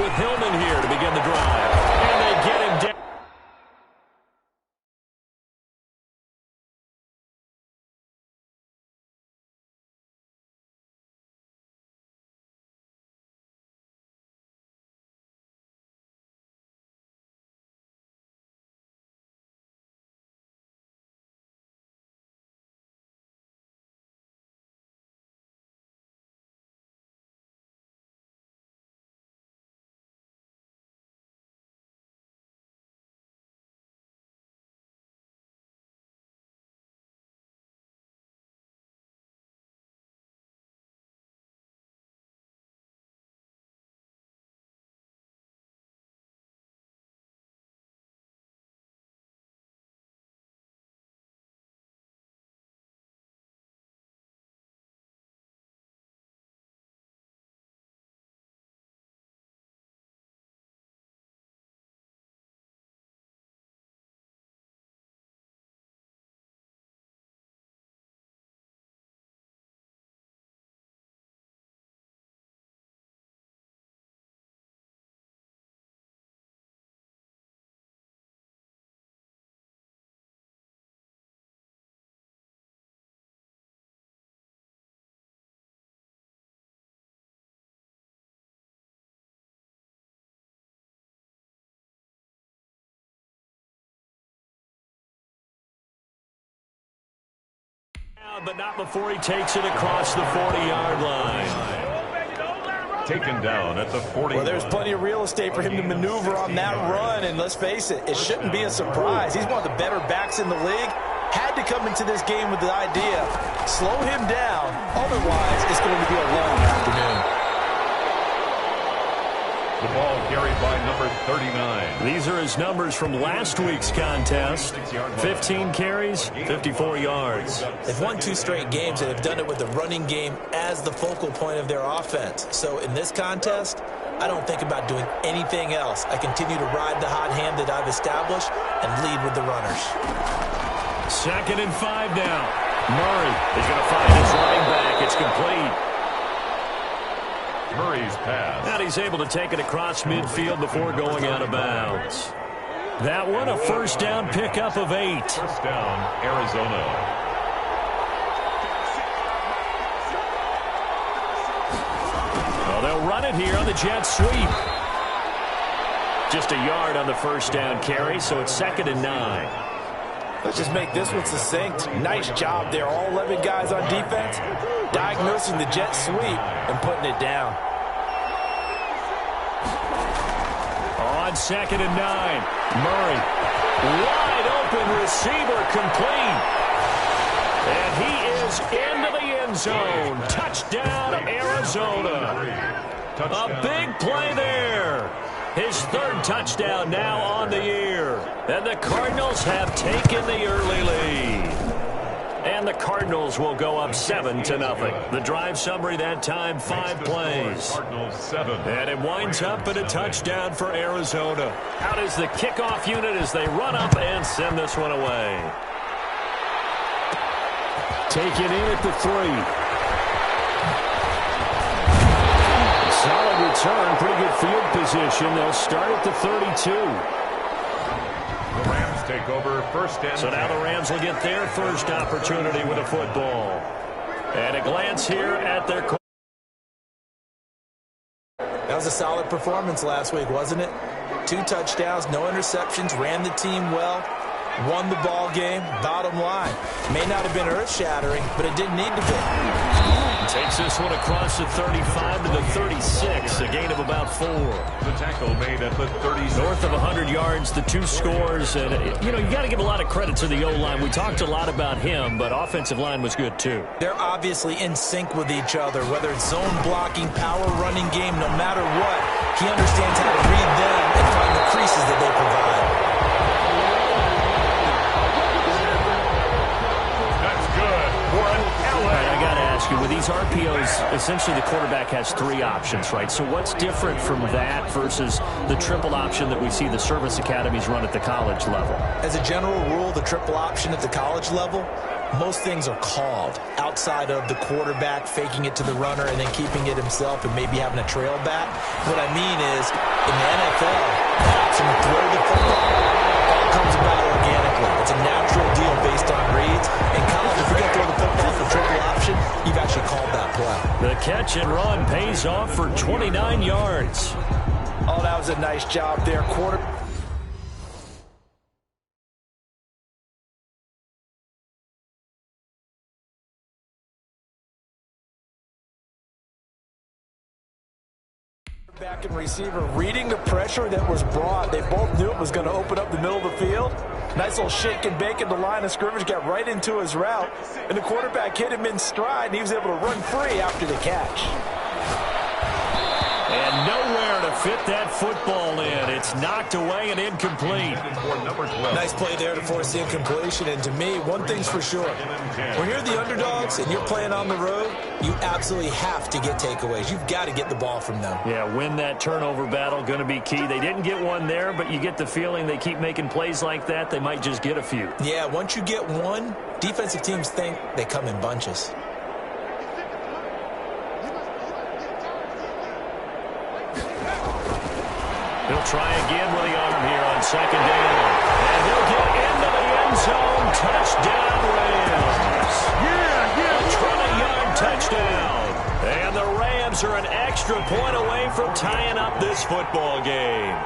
with Hillman here to begin the drive. And they get him down. But not before he takes it across the 40-yard line. Taken down at the 40. Well, there's plenty of real estate for him to maneuver on that run, and let's face it, it shouldn't be a surprise. He's one of the better backs in the league. Had to come into this game with the idea, slow him down, otherwise it's going to be a long afternoon. The ball carried by number 39. These are his numbers from last week's contest. 15 carries, 54 yards. They've won 2 straight games, and they've done it with the running game as the focal point of their offense. So in this contest, I don't think about doing anything else. I continue to ride the hot hand that I've established and lead with the runners. 2nd and 5 now. Murray is going to find his running back. It's complete. Murray's pass. And he's able to take it across midfield before going out of bounds. That one, a first down pickup of 8. First down, Arizona. Well, they'll run it here on the jet sweep. Just a yard on the first down carry, so it's 2nd and 9. Let's just make this one succinct. Nice job there. All 11 guys on defense diagnosing the jet sweep and putting it down. On 2nd and 9, Murray. Wide open receiver complete. And he is into the end zone. Touchdown, Arizona. A big play there. His 3rd touchdown now on the year. And the Cardinals have taken the early lead. And the Cardinals will go up 7-0. The drive summary that time, 5 plays. Cardinals 7. And it winds up in a touchdown for Arizona. Out is the kickoff unit as they run up and send this one away. Taken in at the 3. Solid return, pretty good field position. They'll start at the 32. The Rams take over 1st and 10. So now the Rams will get their first opportunity with a football. And a glance here at their... That was a solid performance last week, wasn't it? 2 touchdowns, no interceptions, ran the team well, won the ball game. Bottom line, may not have been earth-shattering, but it didn't need to be. Takes this one across the 35 to the 36, a gain of about 4. The tackle made at the 30. North of 100 yards, the 2 scores. And, you know, you got to give a lot of credit to the O-line. We talked a lot about him, but offensive line was good, too. They're obviously in sync with each other, whether it's zone blocking, power running game, no matter what. He understands how to read them and find the creases that they provide. you, with these RPOs, essentially the quarterback has 3 options, right? So what's different from that versus the triple option that we see the service academies run at the college level? As a general rule, the triple option at the college level, most things are called outside of the quarterback faking it to the runner and then keeping it himself and maybe having a trail back. What I mean is, in the NFL, the option to throw the football all comes about organically. It's a natural deal based on reads. In college, if you're going to throw the football for triple option, you've actually called that play. The catch and run pays off for 29 yards. Oh, that was a nice job there. Back and receiver reading the pressure that was brought. They both knew it was going to open up the middle of the field. Nice little shake and bake at the line of scrimmage, got right into his route, and the quarterback hit him in stride, and he was able to run free after the catch. And nowhere to fit that football in. It's knocked away and incomplete. Nice play there to force the incompletion. And to me, one thing's for sure. When you're the underdogs and you're playing on the road, you absolutely have to get takeaways. You've got to get the ball from them. Yeah, win that turnover battle, going to be key. They didn't get one there, but you get the feeling they keep making plays like that, they might just get a few. Yeah, once you get one, defensive teams think they come in bunches. He'll try again with the arm here on second down. And he'll get into the end zone. Touchdown, Rams. A 20-yard touchdown. And the Rams are an extra point away from tying up this football game.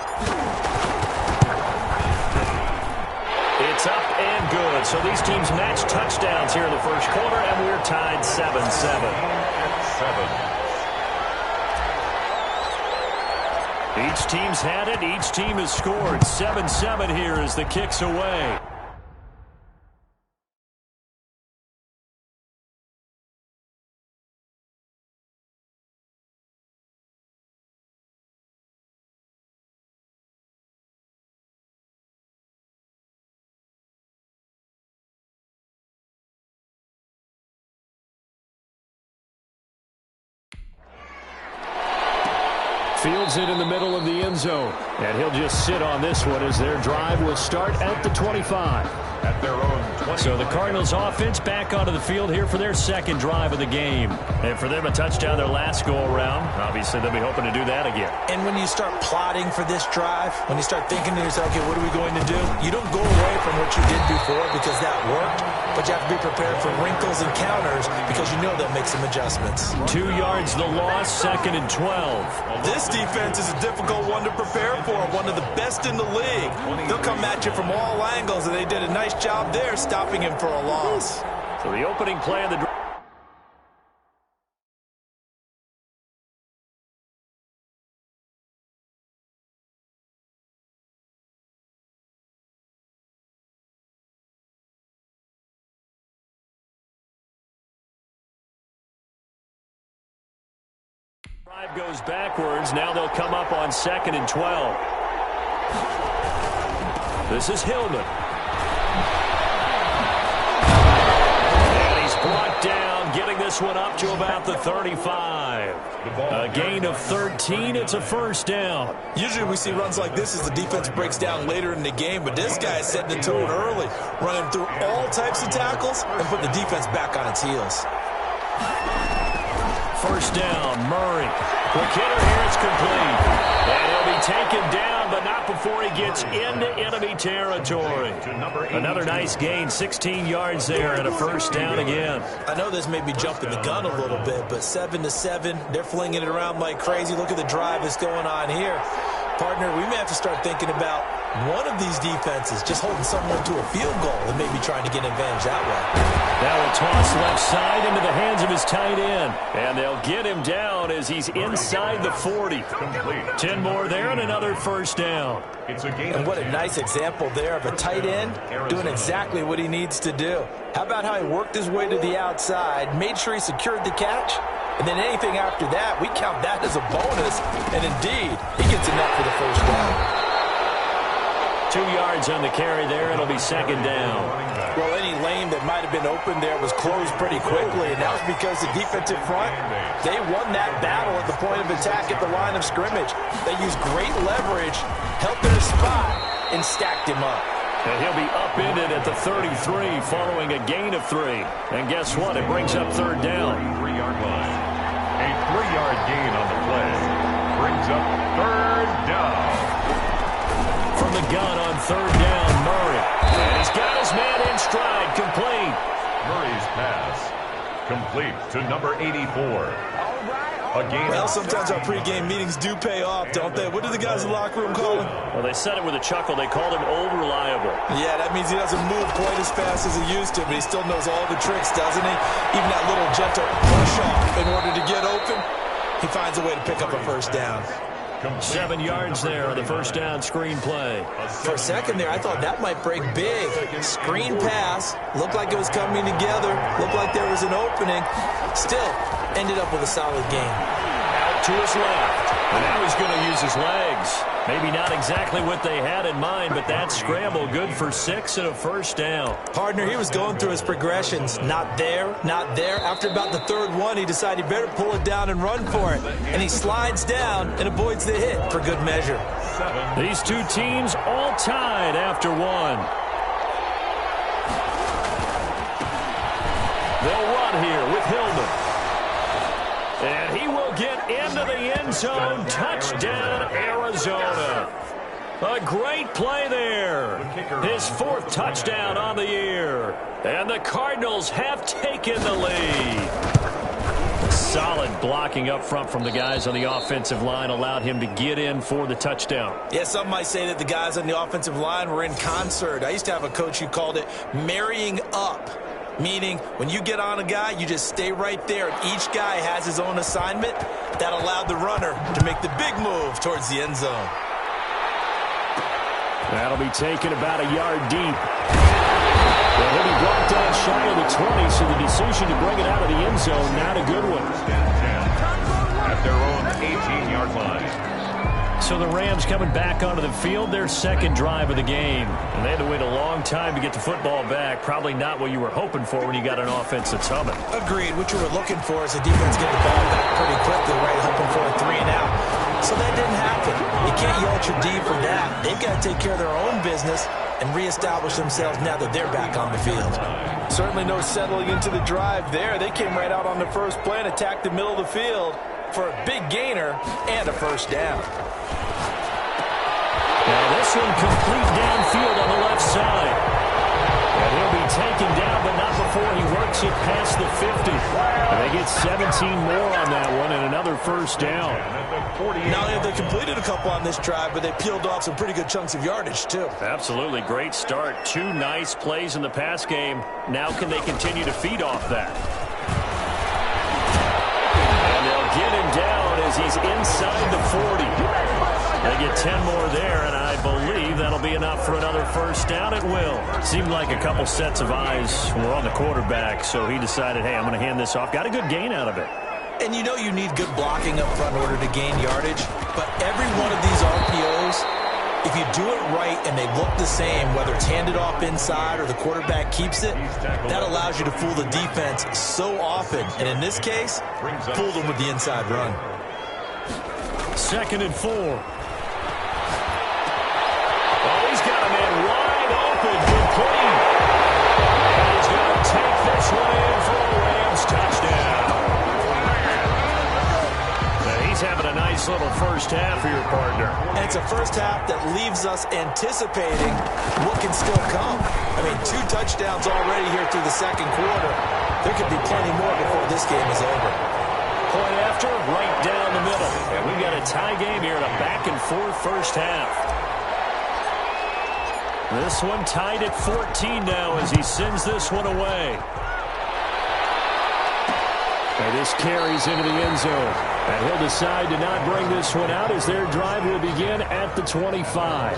It's up and good. So these teams match touchdowns here in the first quarter, and we're tied 7-7. Each team's had it. Each team has scored. 7-7 here as the kick's away. Fields it in the middle of the end zone. And he'll just sit on this one as their drive will start at the 25. At their own 20. So the Cardinals offense back onto the field here for their second drive of the game. And for them, a touchdown their last go-around. Obviously, they'll be hoping to do that again. And when you start plotting for this drive, when you start thinking to yourself, okay, what are we going to do? You don't go away from what you did before because that worked, but you have to be prepared for wrinkles and counters because you know they'll make some adjustments. 2 yards the loss, 2nd and 12. This defense is a difficult one to prepare for, one of the best in the league. They'll come at you from all angles, and they did a nice job there stopping him for a loss. So the opening play of the drive. Drive goes backwards. Now they'll come up on 2nd and 12. This is Hillman. And he's brought down, getting this one up to about the 35. A gain of 13. It's a first down. Usually we see runs like this as the defense breaks down later in the game, but this guy is setting the tone early, running through all types of tackles and putting the defense back on its heels. First down, Murray. Quick hitter here, it's complete. And he'll be taken down, but not before he gets into enemy territory. Another nice gain, 16 yards there, and a first down again. I know this may be jumping the gun a little bit, but 7-7, they're flinging it around like crazy. Look at the drive that's going on here. Partner, we may have to start thinking about one of these defenses just holding someone to a field goal and maybe trying to get an advantage that way. Now a toss left side into the hands of his tight end. And they'll get him down as he's inside the 40. 10 more there and another first down. And what a nice example there of a tight end doing exactly what he needs to do. How about how he worked his way to the outside, made sure he secured the catch, and then anything after that, we count that as a bonus. And indeed, he gets enough for the first down. 2 yards on the carry there. It'll be second down. Well, any lane that might have been open there was closed pretty quickly, and that was because the defensive front, they won that battle at the point of attack at the line of scrimmage. They used great leverage, held their spot, and stacked him up. And he'll be upended at the 33 following a gain of 3. And guess what? It brings up third down. 3-yard line. A 3-yard gain on the play brings up third down. From the gun on third down, Murray. And he's got his man in stride, complete. Murray's pass complete to number 84. Well, sometimes our pregame meetings do pay off, don't they? What do the guys in the locker room call him? Well, they said it with a chuckle. They called him old reliable. Yeah, that means he doesn't move quite as fast as he used to, but he still knows all the tricks, doesn't he? Even that little gentle push off in order to get open, he finds a way to pick up a first down. 7 yards there on the first down screen play. For a second there, I thought that might break big. Screen pass, looked like it was coming together, looked like there was an opening. Still, ended up with a solid gain. Out to his left. And now he's going to use his legs. Maybe not exactly what they had in mind, but that scramble good for 6 and a first down. Partner, he was going through his progressions. Not there, not there. After about the third one, he decided he better pull it down and run for it. And he slides down and avoids the hit for good measure. These two teams all tied after 1. They'll run here with Hillman. And he will get into the end zone. Touchdown, Arizona. A great play there. His 4th touchdown on the year. And the Cardinals have taken the lead. Solid blocking up front from the guys on the offensive line allowed him to get in for the touchdown. Yeah, some might say that the guys on the offensive line were in concert. I used to have a coach who called it marrying up. Meaning, when you get on a guy, you just stay right there. And each guy has his own assignment. That allowed the runner to make the big move towards the end zone. That'll be taken about a yard deep. Well, he'll be brought down shy of the 20, so the decision to bring it out of the end zone, not a good one. At their own 18-yard line. So the Rams coming back onto the field, their 2nd drive of the game. And they had to wait a long time to get the football back. Probably not what you were hoping for when you got an offense that's humming. Agreed. What you were looking for is the defense get the ball back pretty quickly, right? Hoping for a 3 and out. So that didn't happen. You can't yell at your D for that. They've got to take care of their own business and reestablish themselves now that they're back on the field. Certainly no settling into the drive there. They came right out on the first play and attacked the middle of the field for a big gainer and a first down. Now this one complete downfield on the left side. And he'll be taken down, but not before he works it past the 50. And they get 17 more on that one and another first down. Not only have they completed a couple on this drive, but they peeled off some pretty good chunks of yardage, too. Absolutely. Great start. 2 nice plays in the pass game. Now can they continue to feed off that? And they'll get him down as he's inside the 40. They get 10 more there, and I believe that'll be enough for another first down. It will. Seemed like a couple sets of eyes were on the quarterback, so he decided, hey, I'm going to hand this off. Got a good gain out of it. And you know you need good blocking up front in order to gain yardage, but every one of these RPOs, if you do it right and they look the same, whether it's handed off inside or the quarterback keeps it, that allows you to fool the defense so often. And in this case, fooled them with the inside run. 2nd and 4. He's got a man wide open, complete. And he's going to take this one in for a Rams touchdown. Now he's having a nice little first half here, partner. And it's a first half that leaves us anticipating what can still come. I mean, 2 touchdowns already here through the 2nd quarter. There could be plenty more before this game is over. Point after, right down the middle. And we've got a tie game here in a back-and-forth first half. This one tied at 14 now as he sends this one away. And this carries into the end zone. And he'll decide to not bring this one out as their drive will begin at the 25.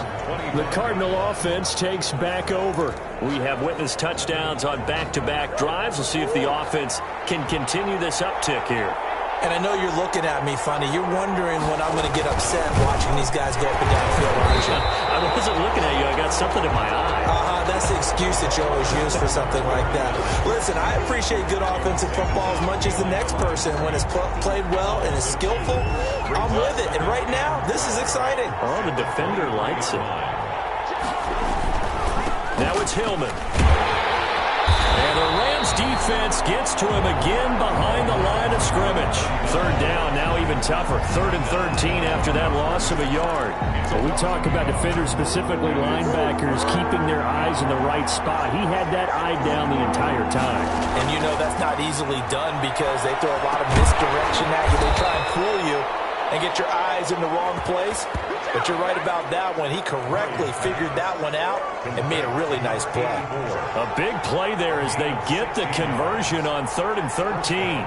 The Cardinal offense takes back over. We have witnessed touchdowns on back-to-back drives. We'll see if the offense can continue this uptick here. And I know you're looking at me funny. You're wondering when I'm going to get upset watching these guys go up and down the field, aren't you? I wasn't looking at you. I got something in my eye. That's the excuse that you always use for something like that. Listen, I appreciate good offensive football as much as the next person. When it's played well and is skillful, I'm with it. And right now, this is exciting. Oh, the defender likes it. Now it's Hillman. And the Rams defense gets to him again behind the line of scrimmage. Third down, now even tougher. 3rd and 13 after that loss of a yard. When we talk about defenders, specifically linebackers, keeping their eyes in the right spot, he had that eye down the entire time. And you know that's not easily done because they throw a lot of misdirection at you. They try and fool you and get your eyes in the wrong place. But you're right about that one. He correctly figured that one out and made a really nice play. A big play there as they get the conversion on 3rd and 13.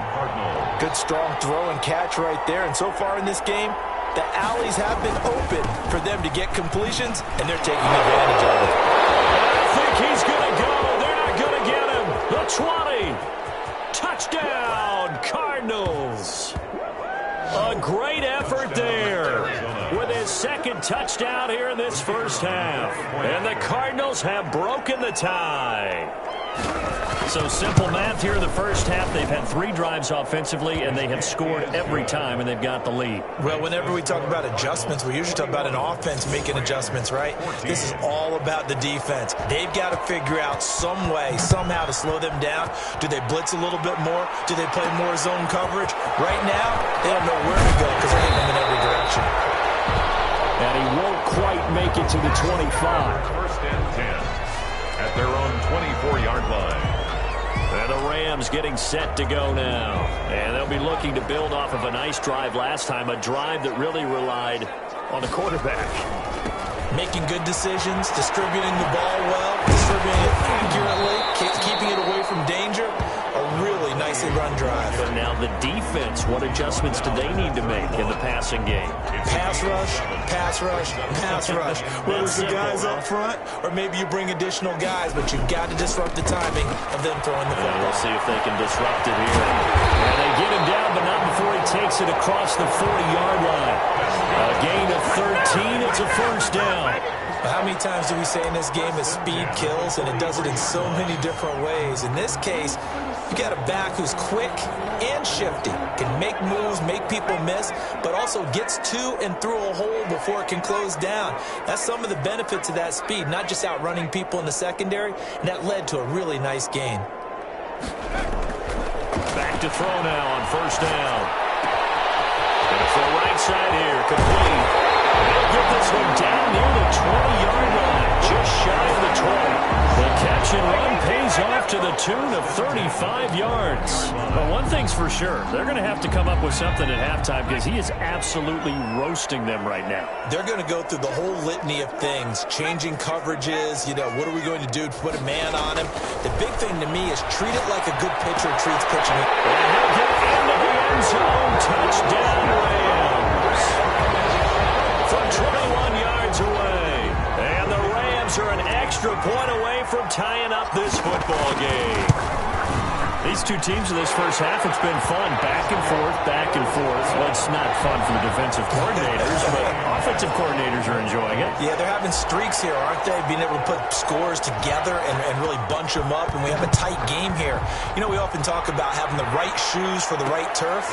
Good strong throw and catch right there. And so far in this game, the alleys have been open for them to get completions, and they're taking advantage of it. I think he's going to go. They're not going to get him. The 20. Touchdown, Cardinals. A great effort there with his second touchdown here in this first half. And the Cardinals have broken the tie. So simple math here in the first half. They've had 3 drives offensively, and they have scored every time, and they've got the lead. Well, whenever we talk about adjustments, we usually talk about an offense making adjustments, right? This is all about the defense. They've got to figure out some way, somehow to slow them down. Do they blitz a little bit more? Do they play more zone coverage? Right now, they don't know where to go because they're hitting them in every direction. And he won't quite make it to the 25. 1st and 10 at their own 24-yard line. And the Rams getting set to go now. And they'll be looking to build off of a nice drive last time, a drive that really relied on the quarterback. Making good decisions, distributing the ball well, distributing it accurately, keeping it away from danger. A really nicely run drive. But now the defense, what adjustments do they need to make in the passing game? Pass rush, pass rush, pass rush. Whether it's the guys up front or maybe you bring additional guys, but you've got to disrupt the timing of them throwing the football. We'll see if they can disrupt it here. And they get him down, but not before he takes it across the 40-yard line. A gain of 13. It's a first down. How many times do we say in this game that speed kills, and it does it in so many different ways? In this case, you got a back who's quick and shifty, can make moves, make people miss, but also gets to and through a hole before it can close down. That's some of the benefits of that speed, not just outrunning people in the secondary, and that led to a really nice gain. Back to throw now on first down. And it's the right side here, complete. They'll get this one down near the 20-yard line, just shy of the 20. The catch and run pays off to the tune of 35 yards. But one thing's for sure, they're going to have to come up with something at halftime because he is absolutely roasting them right now. They're going to go through the whole litany of things, changing coverages, what are we going to do to put a man on him? The big thing to me is treat it like a good pitcher treats pitching. And he'll get into the end zone. Touchdown, Rams. From 21 yards away. And the Rams are an extra point away from tying up this football game. These two teams in this first half, it's been fun. Back and forth, back and forth. Well, it's not fun for the defensive coordinators, but offensive coordinators are enjoying it. Yeah, they're having streaks here, aren't they? Being able to put scores together and really bunch them up, and we have a tight game here. We often talk about having the right shoes for the right turf.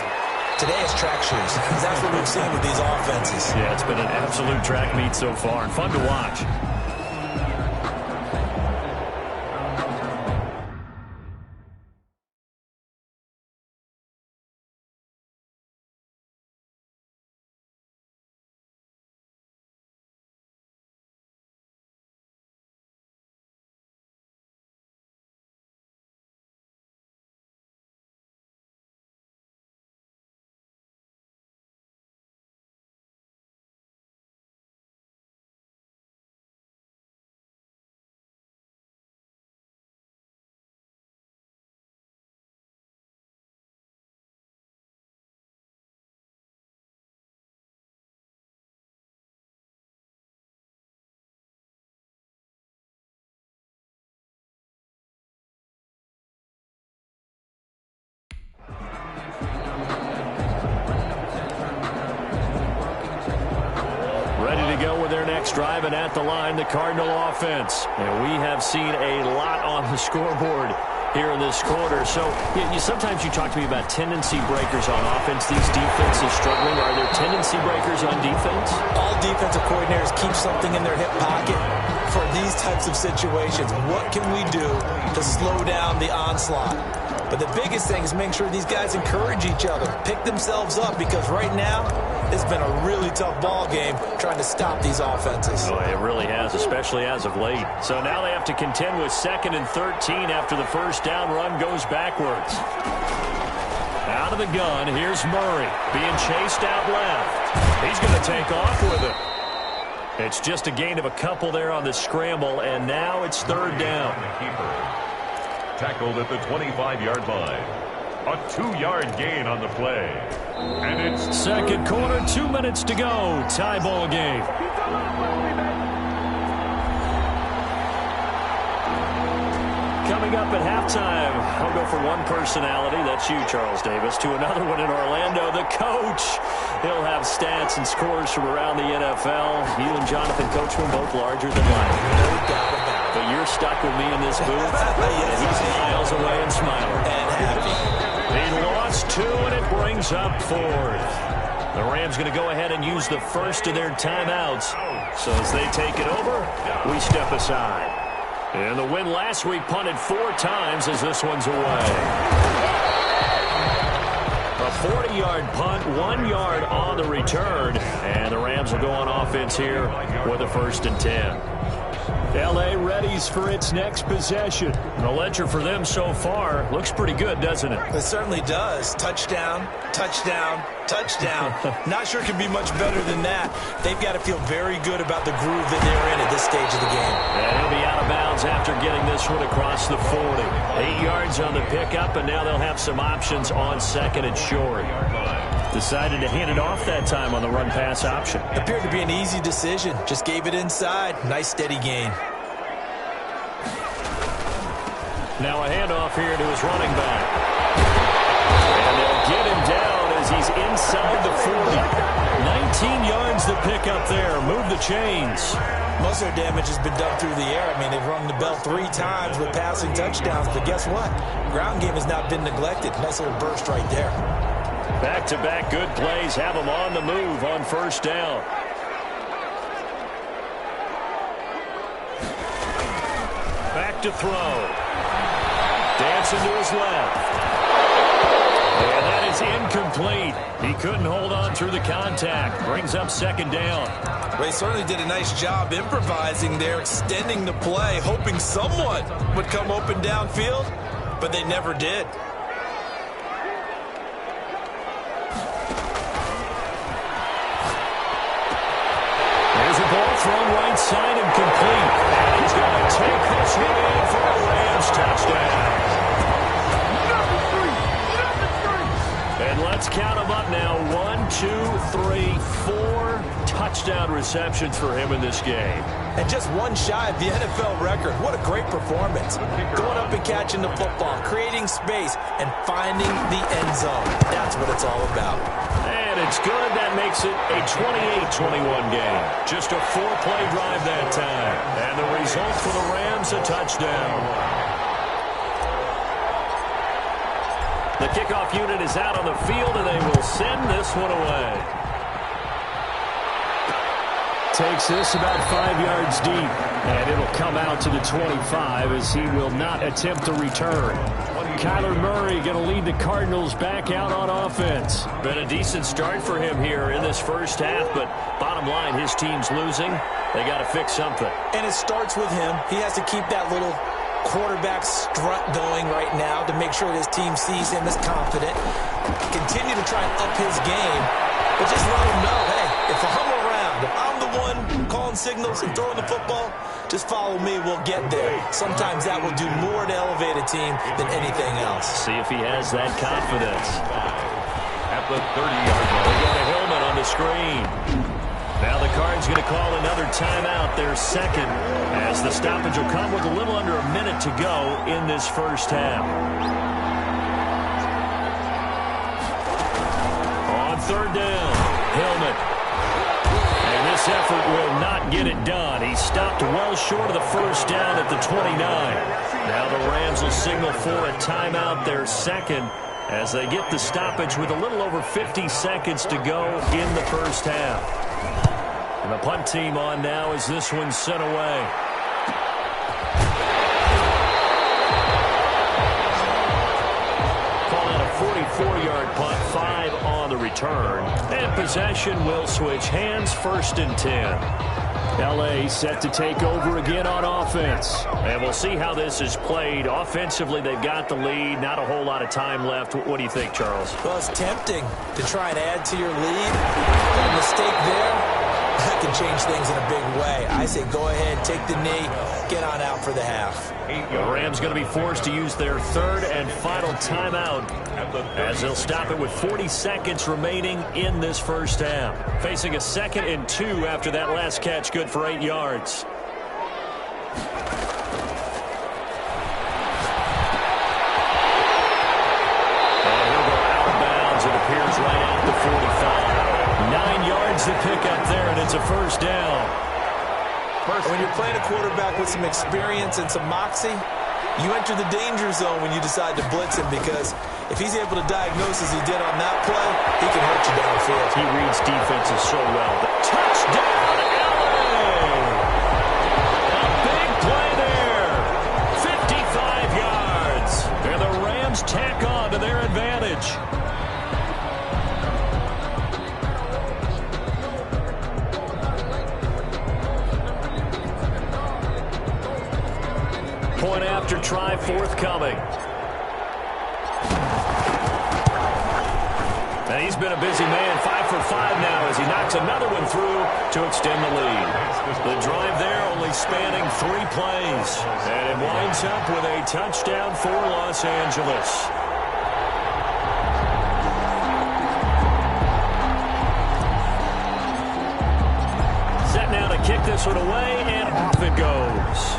Today is track shoes. That's what we've seen with these offenses. Yeah, it's been an absolute track meet so far and fun to watch. driving at the line, the Cardinal offense. And we have seen a lot on the scoreboard here in this quarter. So sometimes you talk to me about tendency breakers on offense. These defenses struggling. Are there tendency breakers on defense? All defensive coordinators keep something in their hip pocket for these types of situations. What can we do to slow down the onslaught? But the biggest thing is making sure these guys encourage each other, pick themselves up, because right now it's been a really tough ball game trying to stop these offenses. Oh, it really has, especially as of late. So now they have to contend with 2nd and 13 after the first down run goes backwards. Out of the gun, here's Murray being chased out left. He's going to take off with it. It's just a gain of a couple there on the scramble, and now it's 3rd down. Tackled at the 25-yard line. A 2-yard gain on the play. And it's 2nd quarter, 2 minutes to go. Tie ball game. Coming up at halftime, I'll go from one personality, that's you, Charles Davis, to another one in Orlando, the coach. He'll have stats and scores from around the NFL. You and Jonathan Coachman both larger than life. No doubt about it. But you're stuck with me in this booth. And he's miles away and smiling. And happy. He lost 2, and it brings up 4th. The Rams going to go ahead and use the first of their timeouts. So as they take it over, we step aside. And the win last week punted 4 times as this one's away. A 40-yard punt, 1 yard on the return. And the Rams will go on offense here with a 1st and 10. L.A. readies for its next possession. The ledger for them so far looks pretty good, doesn't it? It certainly does. Touchdown, touchdown, touchdown. Not sure it can be much better than that. They've got to feel very good about the groove that they're in at this stage of the game. And he'll be out of bounds after getting this one across the 40. 8 yards on the pickup, and now they'll have some options on 2nd and short. Decided to hand it off that time on the run-pass option. Appeared to be an easy decision. Just gave it inside. Nice, steady gain. Now a handoff here to his running back. And they'll get him down as he's inside the 40. 19 yards to pick up there. Move the chains. Most of their damage has been done through the air. I mean, they've rung the bell 3 times with passing touchdowns. But guess what? Ground game has not been neglected. Nice little burst right there. Back-to-back good plays have them on the move on 1st down. Back to throw. Dancing to his left. And that is incomplete. He couldn't hold on through the contact. Brings up 2nd down. Well, he certainly did a nice job improvising there, extending the play, hoping someone would come open downfield, but they never did. Thrown right side and complete. And he's going to take this one in for a Rams touchdown. And let's count them up now. 1, 2, 3, 4 touchdown receptions for him in this game. And just one shy of the NFL record. What a great performance. Going up and catching the football, creating space, and finding the end zone. That's what it's all about. And it's good. That makes it a 28-21 game. Just a 4-play drive that time. And the result for the Rams, a touchdown. The kickoff unit is out on the field, and they will send this one away. Takes this about 5 yards deep, and it'll come out to the 25 as he will not attempt to return. Kyler Murray going to lead the Cardinals back out on offense. Been a decent start for him here in this first half, but bottom line, his team's losing. They got to fix something. And it starts with him. He has to keep that little quarterback strut going right now to make sure his team sees him as confident. Continue to try and up his game, but just let him know, hey, if I'm around, if I'm the one calling signals and throwing the football, just follow me, we'll get there. Sometimes that will do more to elevate a team than anything else. See if he has that confidence. At the 30-yard line. They got a helmet on the screen. Now the Cards going to call another timeout, their 2nd, as the stoppage will come with a little under a minute to go in this first half. On 3rd down, helmet. And this effort will not get it done. He stopped well short of the first down at the 29. Now the Rams will signal for a timeout, their second, as they get the stoppage with a little over 50 seconds to go in the first half. And the punt team on now as this one's sent away. Call out a 44-yard punt, 5 on the return. And possession will switch hands, 1st and 10. L.A. set to take over again on offense. And we'll see how this is played. Offensively, they've got the lead. Not a whole lot of time left. What do you think, Charles? Well, it's tempting to try and add to your lead. A mistake there, that can change things in a big way. I say go ahead, take the knee, get on out for the half. The Rams going to be forced to use their 3rd and final timeout as they'll stop it with 40 seconds remaining in this first half. Facing a 2nd and 2 after that last catch, good for 8 yards. And he'll go out of bounds. It appears right at the 45. 9 yards to pick up there, and it's a first down. When you're playing a quarterback with some experience and some moxie, you enter the danger zone when you decide to blitz him, because if he's able to diagnose as he did on that play, he can hurt you downfield. He reads defenses so well. The touchdown, LA! A big play there. 55 yards. And the Rams tack on to their advantage. Point after try forthcoming. And he's been a busy man, 5 for 5 now as he knocks another one through to extend the lead. The drive there only spanning 3 plays. And it winds up with a touchdown for Los Angeles. Set now to kick this one away, and off it goes.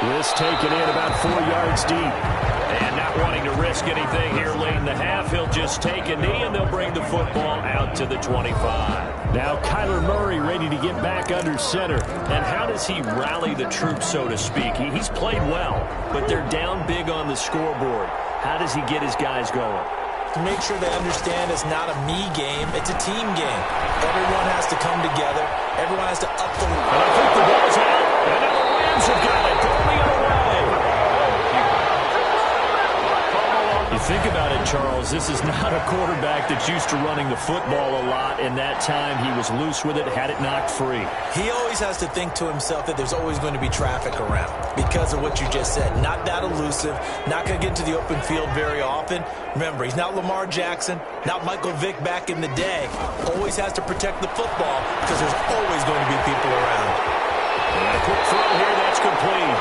This taken in about 4 yards deep. And not wanting to risk anything here late in the half, he'll just take a knee, and they'll bring the football out to the 25. Now Kyler Murray ready to get back under center. And how does he rally the troops, so to speak? He's played well, but they're down big on the scoreboard. How does he get his guys going? To make sure they understand it's not a me game, it's a team game. Everyone has to come together. Everyone has to up the... And I think the ball's out. And now the Rams have got it. Going the other way. You think about it, Charles, this is not a quarterback that's used to running the football a lot. In that time, he was loose with it, had it knocked free. He always has to think to himself that there's always going to be traffic around because of what you just said. Not that elusive, not going to get into the open field very often. Remember, he's not Lamar Jackson, not Michael Vick back in the day. Always has to protect the football because there's always going to be people around. And a quick throw here, that's complete.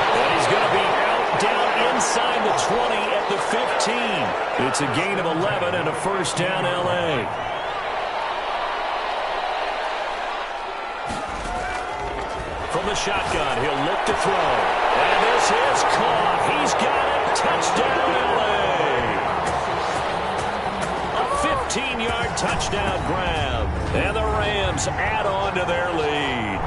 And he's going to be out down inside the 20 at the 15. It's a gain of 11 and a first down, L.A. From the shotgun, he'll look to throw. And this is caught. He's got it. Touchdown, L.A. A 15-yard touchdown grab. And the Rams add on to their lead.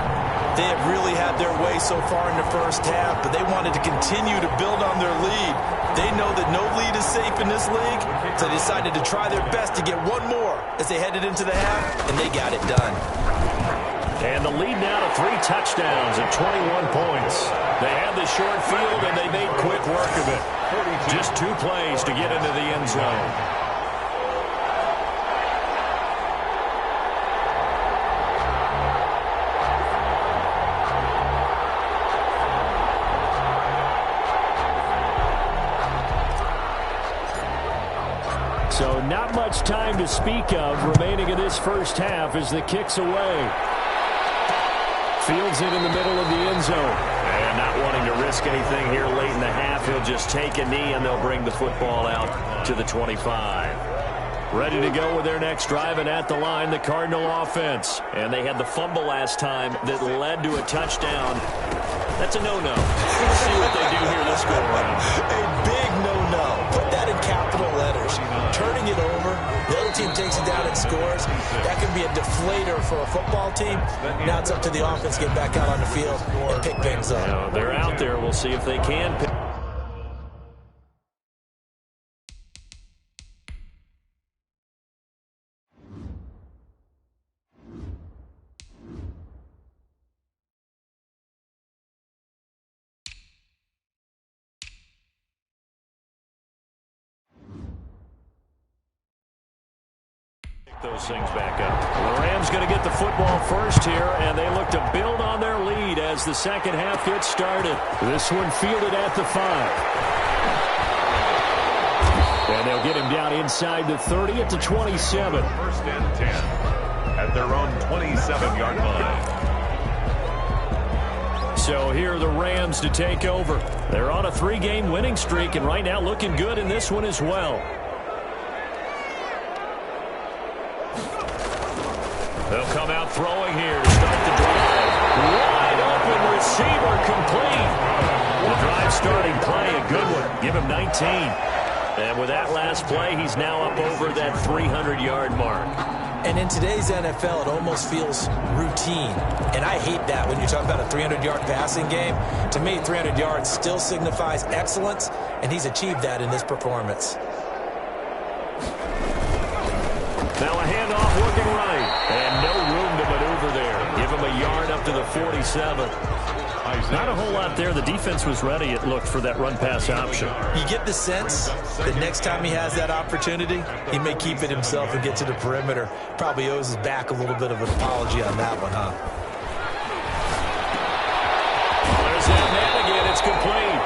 They have really had their way so far in the first half, but they wanted to continue to build on their lead. They know that no lead is safe in this league, so they decided to try their best to get one more as they headed into the half, and they got it done. And the lead now to 3 touchdowns and 21 points. They had the short field, and they made quick work of it. Just 2 plays to get into the end zone. So not much time to speak of remaining in this first half as the kick's away. Fields it in the middle of the end zone. And not wanting to risk anything here late in the half, he'll just take a knee and they'll bring the football out to the 25. Ready to go with their next drive, and at the line, the Cardinal offense. And they had the fumble last time that led to a touchdown. That's a no-no. Let's see what they do here this go around. A big no-no. Put that in capital letters. Turning it over, the other team takes it down and scores. that can be a deflator for a football team. Now it's up to the offense to get back out on the field and pick things up. They're out there. We'll see if they can pick. Those things back up. The Rams going to get the football first here, and they look to build on their lead as the second half gets started. This one fielded at the 5. And they'll get him down inside the 30 at the 27. First and 10 at their own 27-yard line. So here are the Rams to take over. They're on a 3-game winning streak, and right now looking good in this one as well. They'll come out throwing here to start the drive. Wide open receiver complete. The drive starting play, a good one. Give him 19. And with that last play, he's now up over that 300-yard mark. And in today's NFL, it almost feels routine. And I hate that when you talk about a 300-yard passing game. To me, 300 yards still signifies excellence, and he's achieved that in this performance. Now a handoff looking right. And no room to maneuver there. Give him a yard up to the 47. Not a whole lot there. The defense was ready, it looked, for that run-pass option. You get the sense that next time he has that opportunity, he may keep it himself and get to the perimeter. Probably owes his back a little bit of an apology on that one, huh? There's that man again. It's complete.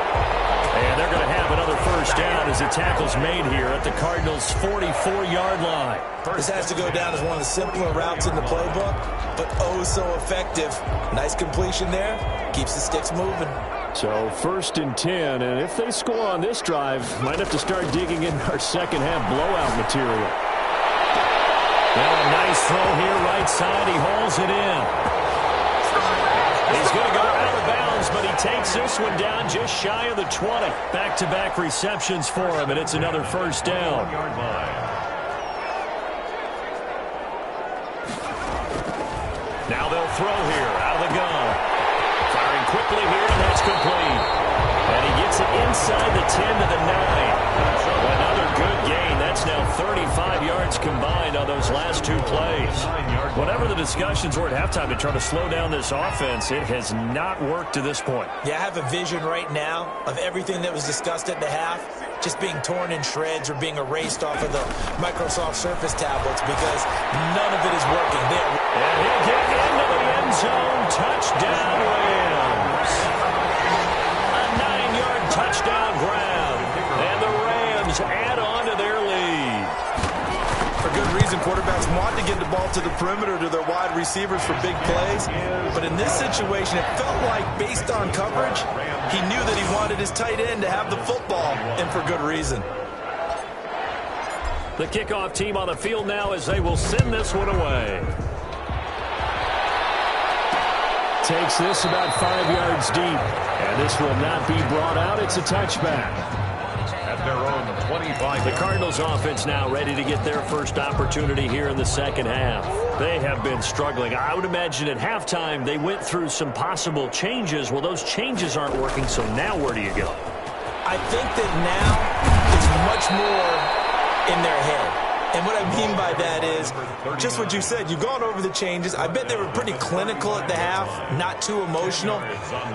And they're going to have another first down as the tackle's made here at the Cardinals' 44-yard line. This has to go down as one of the simpler routes in the playbook, but oh so effective. Nice completion there. Keeps the sticks moving. So first and 10, and if they score on this drive, might have to start digging in our second half blowout material. Now a nice throw here, right side. He hauls it in. He's going to go out of bounds, but he takes this one down just shy of the 20. Back-to-back receptions for him, and it's another first down. Now they'll throw here out of the gun. Firing quickly here, and that's complete. And he gets it inside the 10 to the 9. Another good gain. That's now 35 yards combined on those last two plays. Whatever the discussions were at halftime to try to slow down this offense, it has not worked to this point. Yeah, I have a vision right now of everything that was discussed at the half just being torn in shreds or being erased off of the Microsoft Surface tablets because none of it is working. And he'll get into the end zone. Touchdown, Rams. A 9-yard touchdown grab. And the Rams add on to their lead. For good reason, quarterbacks want to get the ball to the perimeter to their wide receivers for big plays. But in this situation, it felt like, based on coverage, he knew that he wanted his tight end to have the football, and for good reason. The kickoff team on the field now as they will send this one away. Takes this about 5 yards deep. And this will not be brought out. It's a touchback. At their own 25. The Cardinals offense now ready to get their first opportunity here in the second half. They have been struggling. I would imagine at halftime they went through some possible changes. Well, those changes aren't working, so now where do you go? I think that now it's much more in their head. And what I mean by that is just what you said. You've gone over the changes. I bet they were pretty clinical at the half, not too emotional.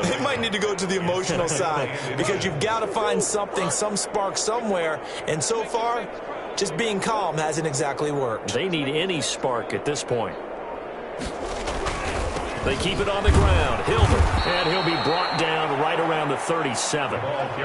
They might need to go to the emotional side because you've got to find something, some spark somewhere. And so far, just being calm hasn't exactly worked. They need any spark at this point. They keep it on the ground. Hilbert, and he'll be brought down right around the 37.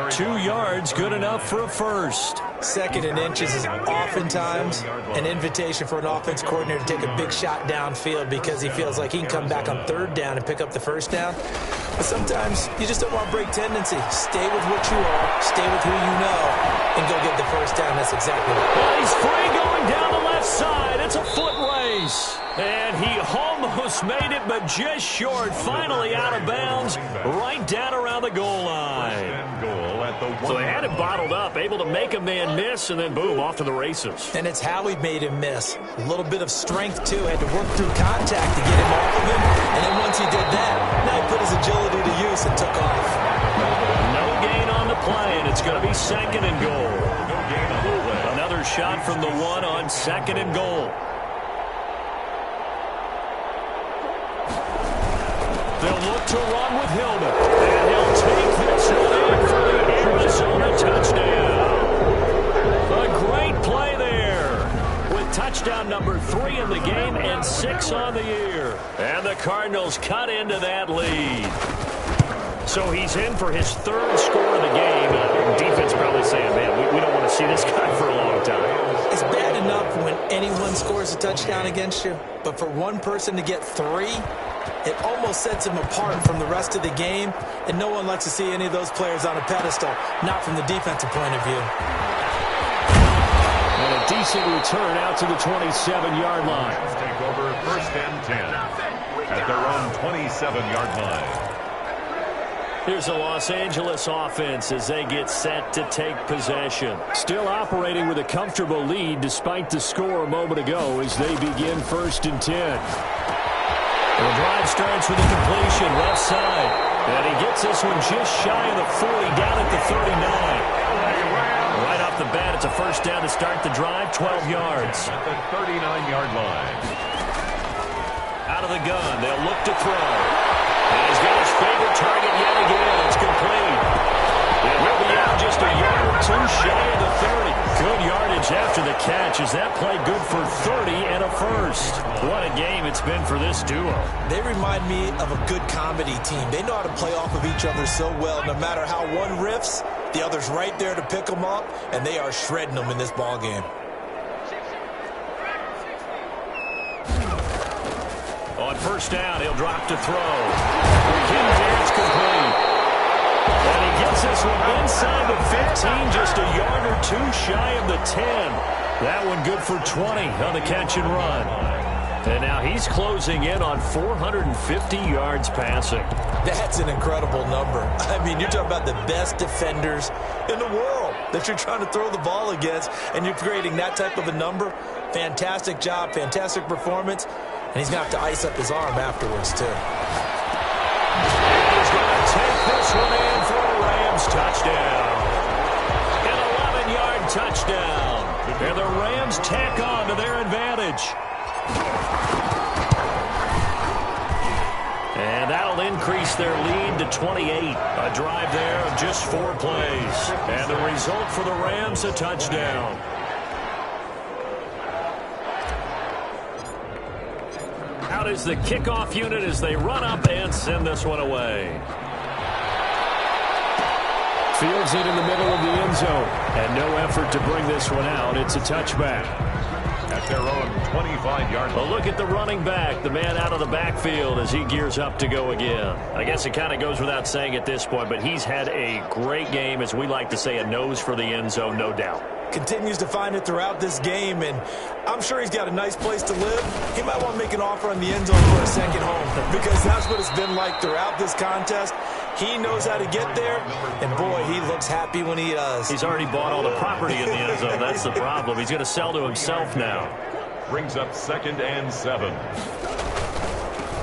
2 yards, good enough for a first. Second and inches is oftentimes an invitation for an offense coordinator to take a big shot downfield because he feels like he can come back on third down and pick up the first down. But sometimes you just don't want break tendency. Stay with what you are, stay with who you know, and go get the first down. That's exactly what. Well, he's free going down the left side. It's a foot race. And he almost made it, but just short. Finally out of bounds, right down around the goal line. Goal at at the 1. So they had him bottled up, able to make a man miss, and then boom, off to the races. And it's how he made him miss. A little bit of strength, too. Had to work through contact to get him off of him. And then once he did that, now he put his agility to use and took off. No gain on the play, and it's going to be 2nd and goal. No gain on the play. Another shot from the 1 on 2nd and goal. They'll look to run with Hillman. And he'll take this one in for the Arizona touchdown. A great play there. With touchdown number 3 in the game and 6 on the year. And the Cardinals cut into that lead. So he's in for his 3rd score of the game. Defense probably saying, man, we don't want to see this guy for a long time. It's bad enough when anyone scores a touchdown against you, but for one person to get 3, it almost sets him apart from the rest of the game, and no one likes to see any of those players on a pedestal, not from the defensive point of view. And a decent return out to the 27-yard line. Take over 1st and 10 at their own 27-yard line. Here's the Los Angeles offense as they get set to take possession. Still operating with a comfortable lead despite the score a moment ago as they begin 1st and 10. The drive starts with a completion left side. And he gets this one just shy of the 40 down at the 39. Right off the bat, it's a 1st down to start the drive, 12 yards. At the 39-yard line. Out of the gun, they'll look to throw. And he's got his favorite target yet again. It's complete. It will be out just a yard or 2 shy of the 30. Good yardage after the catch. Is that play good for 30 and a 1st? What a game it's been for this duo. They remind me of a good comedy team. They know how to play off of each other so well. No matter how one riffs, the other's right there to pick them up, and they are shredding them in this ball game. On 1st down, he'll drop to throw. It's complete. And he gets this one inside the 15, just a yard or 2 shy of the 10. That one good for 20 on the catch and run. And now he's closing in on 450 yards passing. That's an incredible number. I mean, you're talking about the best defenders in the world that you're trying to throw the ball against, and you're creating that type of a number. Fantastic job, fantastic performance, and he's going to have to ice up his arm afterwards, too. He's going to take this one in for a Rams touchdown. An 11-yard touchdown. And the Rams tack on to their advantage. And that'll increase their lead to 28. A drive there of just 4 plays. And the result for the Rams, a touchdown. Out is the kickoff unit as they run up and send this one away. Fields it in the middle of the end zone. And no effort to bring this one out. It's a touchback. At their own 25-yard line. A look at the running back, the man out of the backfield as he gears up to go again. I guess it kind of goes without saying at this point, but he's had a great game, as we like to say, a nose for the end zone, no doubt. Continues to find it throughout this game, and I'm sure he's got a nice place to live. He might want to make an offer on the end zone for a second home, because that's what it's been like throughout this contest. He knows how to get there, and boy, he looks happy when he does. He's already bought all the property in the end zone. That's the problem. He's going to sell to himself now. Brings up 2nd and 7.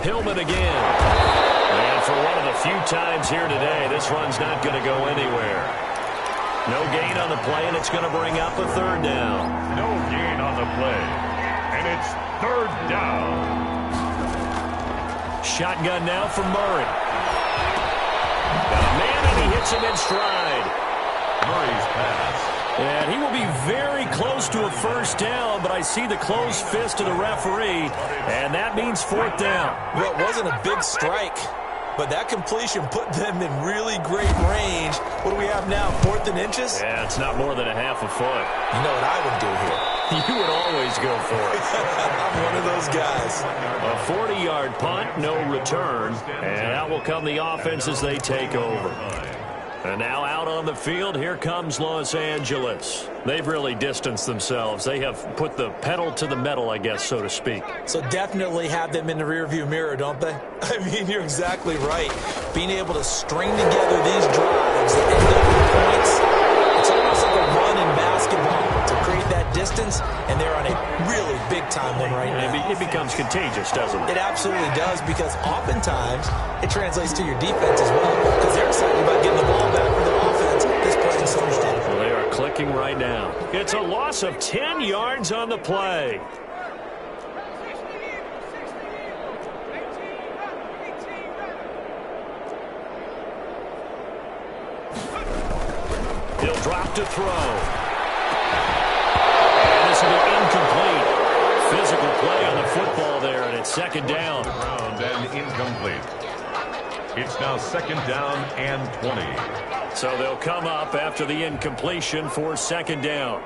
Hillman again. And for one of the few times here today, this run's not going to go anywhere. No gain on the play, and it's going to bring up a 3rd down. No gain on the play, and it's 3rd down. Shotgun now for Murray. Got a man, and he hits him in stride. Murray's pass. And he will be very close to a 1st down, but I see the closed fist of the referee, and that means 4th down. Well, it wasn't a big strike, but that completion put them in really great range. What do we have now, 4th and inches? Yeah, it's not more than a half a foot. You know what I would do here? You would always go for it. I'm one of those guys. A 40-yard punt, no return, and out will come the offense as they take over. And now out on the field, here comes Los Angeles. They've really distanced themselves. They have put the pedal to the metal, I guess, so to speak. So definitely have them in the rearview mirror, don't they? I mean, you're exactly right. Being able to string together these drives that end up points. It's almost like a run in basketball to create that distance, and they're on a really big-time one right now. It becomes contagious, doesn't it? It absolutely does, because oftentimes it translates to your defense as well, because they're excited about getting the ball back for their offense this playing so well. Well, they are clicking right now. It's a loss of 10 yards on the play. He'll drop to throw. And this will be incomplete. Physical play on the football there, and it's second down. Around and incomplete. It's now second down and 20. So they'll come up after the incompletion for second down.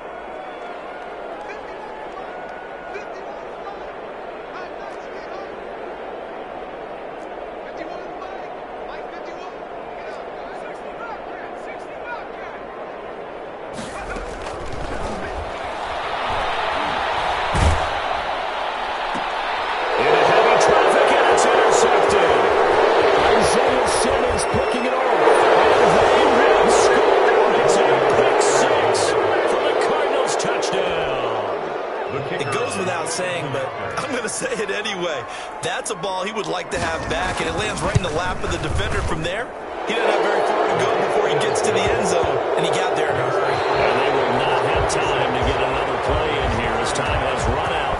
That's a ball he would like to have back, and it lands right in the lap of the defender from there. He doesn't have very far to go before he gets to the end zone, and he got there in a hurry. And they will not have time to get another play in here as time has run out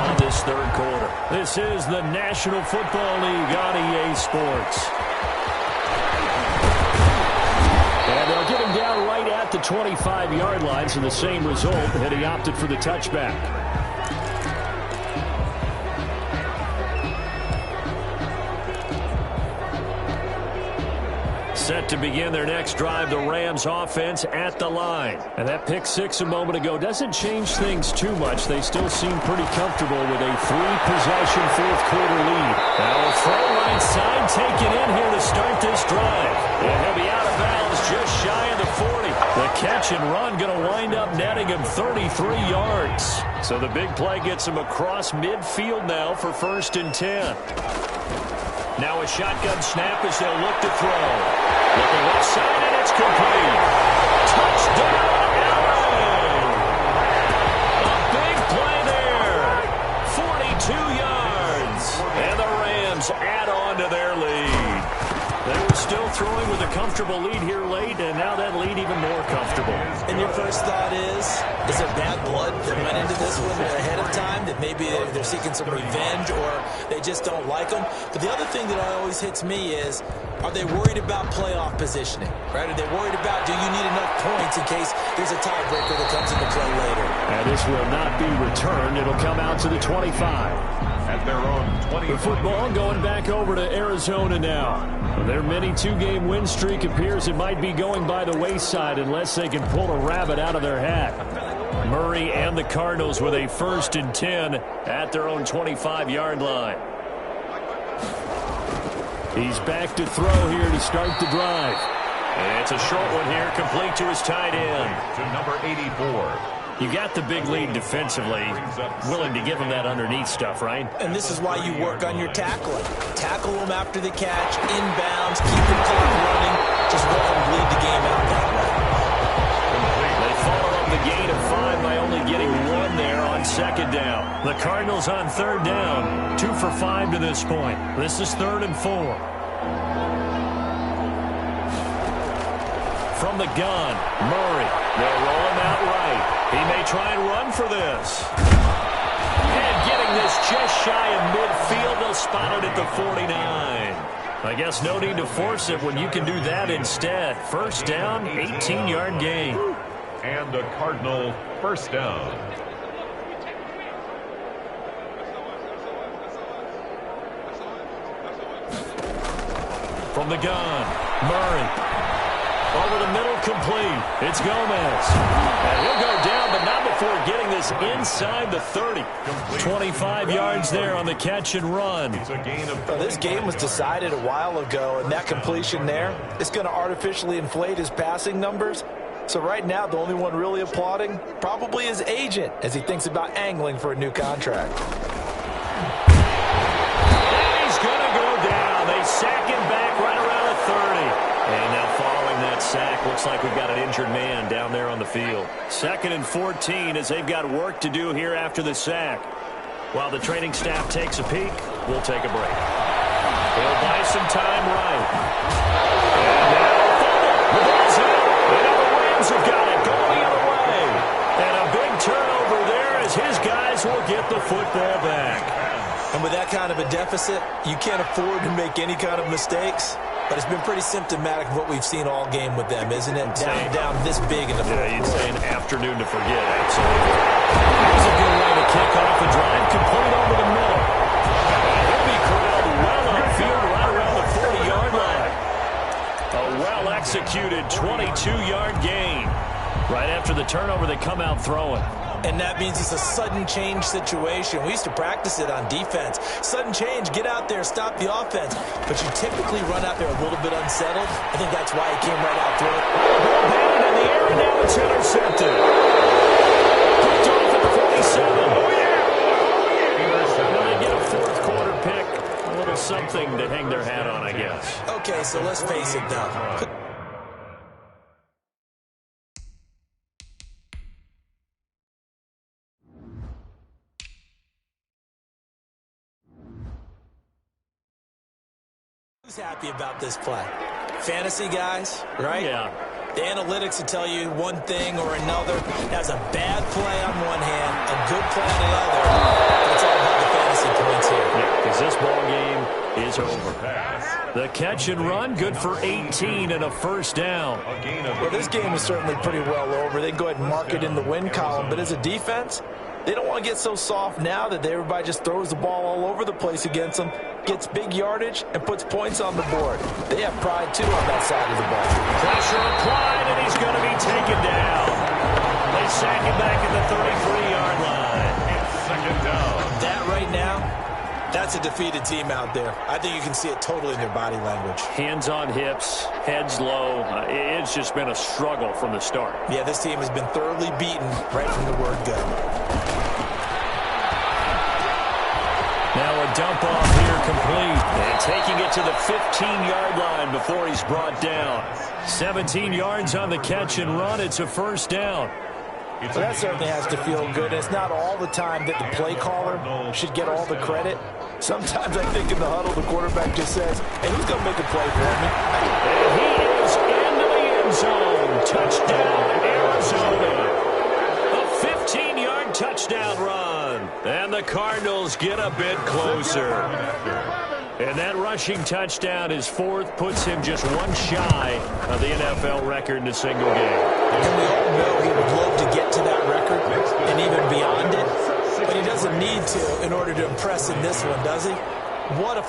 on this third quarter. This is the National Football League on EA Sports. And they'll get him down right at the 25-yard line, so the same result, and he opted for the touchback. Set to begin their next drive, the Rams offense at the line. And that pick six a moment ago doesn't change things too much. They still seem pretty comfortable with a three-possession fourth-quarter lead. Now a throw right side taken in here to start this drive. And he'll be out of bounds just shy of the 40. The catch and run going to wind up netting him 33 yards. So the big play gets him across midfield now for 1st and 10. Now a shotgun snap as they'll look to throw. Looking left side, and it's complete. Touchdown, Allen! A big play there. 42 yards. And the Rams add on to their lead. They were still throwing with a comfortable lead here late, and now that lead even more comfortable. And your first thought is there bad blood that went into this one ahead of time, that maybe they're seeking some revenge or they just don't like them? But the other thing that always hits me is, are they worried about playoff positioning? Right? Are they worried about, do you need enough points in case there's a tiebreaker that comes into play later? And this will not be returned. It'll come out to the 25. At their own 25. The football going back over to Arizona now. Their mini two-game win streak appears it might be going by the wayside unless they can pull a rabbit out of their hat. Murray and the Cardinals with a 1st and 10 at their own 25-yard line. He's back to throw here to start the drive. And it's a short one here, complete to his tight end. To number 84. You got the big lead defensively, willing to give him that underneath stuff, right? And this is why you work on your tackling. Tackle them after the catch, inbounds, keep the clock running. Just let them bleed the game out that way. They follow up the gain of 5 by only getting 1 there on second down. The Cardinals on third down, 2 for 5 to this point. This is 3rd and 4. From the gun, Murray. They'll roll him out right. He may try and run for this. And getting this just shy of midfield, they'll spot it at the 49. I guess no need to force it when you can do that instead. First down, 18-yard gain. And a Cardinal first down. From the gun, Murray. Over the middle, complete. It's Gomez. And he'll go down, but not before getting this inside the 30. 25 yards there on the catch and run. It's a gain of this game was decided a while ago, and that completion there is going to artificially inflate his passing numbers. So right now, the only one really applauding probably his agent as he thinks about angling for a new contract. And he's going to go down. They sack him back right around the 30. And now following that sack. Looks like we've got an injured man down there on the field. 2nd and 14 as they've got work to do here after the sack. While the training staff takes a peek, we'll take a break. He'll buy some time right. And now the ball's out. And now the Rams have got it going the other way. And a big turnover there as his guys will get the football back. And with that kind of a deficit, you can't afford to make any kind of mistakes. But it's been pretty symptomatic of what we've seen all game with them, isn't it? Down this big in the fourth quarter. You'd say an afternoon to forget, absolutely. Here's a good way to kick off a drive, complete over the middle. And he'll be corralled well upfield right around the 40-yard line. A well-executed 22-yard gain. Right after the turnover, they come out throwing. And that means it's a sudden change situation. We used to practice it on defense. Sudden change, get out there, stop the offense. But you typically run out there a little bit unsettled. I think that's why he came right out throwing. Ball batted in the air, and now it's intercepted. Picked off at the 47. Oh, yeah. Well, they get a fourth quarter pick. A little something to hang their hat on, I guess. Okay, so let's face it, though. Who's happy about this play? Fantasy guys, right? Yeah. The analytics will tell you one thing or another. That's a bad play on one hand, a good play on the other. That's all about the fantasy points here. Yeah, because this ball game is over. The catch and run, good for 18 and a first down. Well, this game is certainly pretty well over. They can go ahead and mark it in the win column, but as a defense, they don't want to get so soft now that everybody just throws the ball all over the place against them, gets big yardage, and puts points on the board. They have pride, too, on that side of the ball. Pressure applied, and he's going to be taken down. They sack him back at the 33-yard line. Second down. That right now, that's a defeated team out there. I think you can see it totally in their body language. Hands on hips, heads low. It's just been a struggle from the start. Yeah, this team has been thoroughly beaten right from the word go. Now a dump off here complete. And taking it to the 15-yard line before he's brought down. 17 yards on the catch and run. It's a first down. Well, that certainly has to feel good. It's not all the time that the play caller should get all the credit. Sometimes I think in the huddle, the quarterback just says, hey, who's going to make a play for me? And he is into the end zone. Touchdown, Arizona. A 15-yard touchdown run. And the Cardinals get a bit closer. And that rushing touchdown, his fourth, puts him just one shy of the NFL record in a single game. And we all know he would love to get to that record and even beyond it. But he doesn't need to in order to impress in this one, does he? What a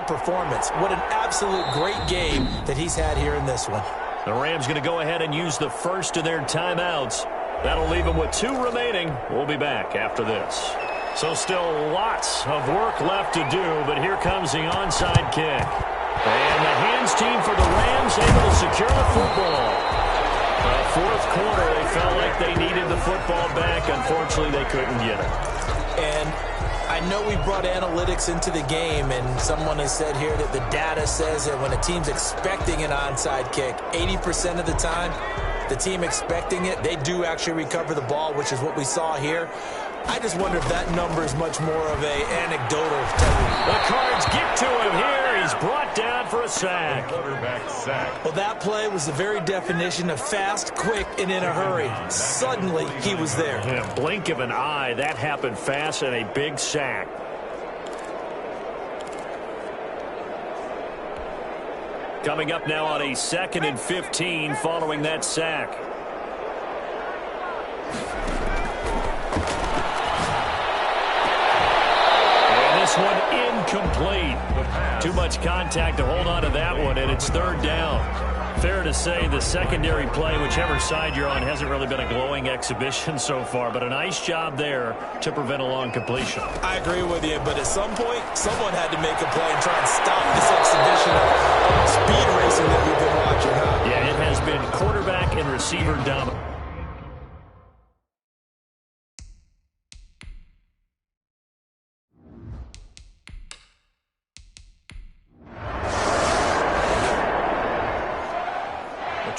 performance. What an absolute great game that he's had here in this one. The Rams going to go ahead and use the first of their timeouts. That'll leave them with 2 remaining. We'll be back after this. So still lots of work left to do, but here comes the onside kick. And the hands team for the Rams able to secure the football. Fourth quarter, they felt like they needed the football back. Unfortunately, they couldn't get it. And I know we brought analytics into the game, and someone has said here that the data says that when a team's expecting an onside kick, 80% of the time, the team expecting it, they do actually recover the ball, which is what we saw here. I just wonder if that number is much more of a anecdotal type. The Cards get to him here. He's brought down for a sack. Quarterback sack. Well, that play was the very definition of fast, quick, and in a hurry. Suddenly, he was there. In a blink of an eye, that happened fast and a big sack. Coming up now on a 2nd and 15 following that sack. This one incomplete. Too much contact to hold on to that one, and it's 3rd down. Fair to say the secondary play, whichever side you're on, hasn't really been a glowing exhibition so far, but a nice job there to prevent a long completion. I agree with you, but at some point, someone had to make a play and try and stop this exhibition of speed racing that we've been watching, huh? Yeah, it has been quarterback and receiver dominant.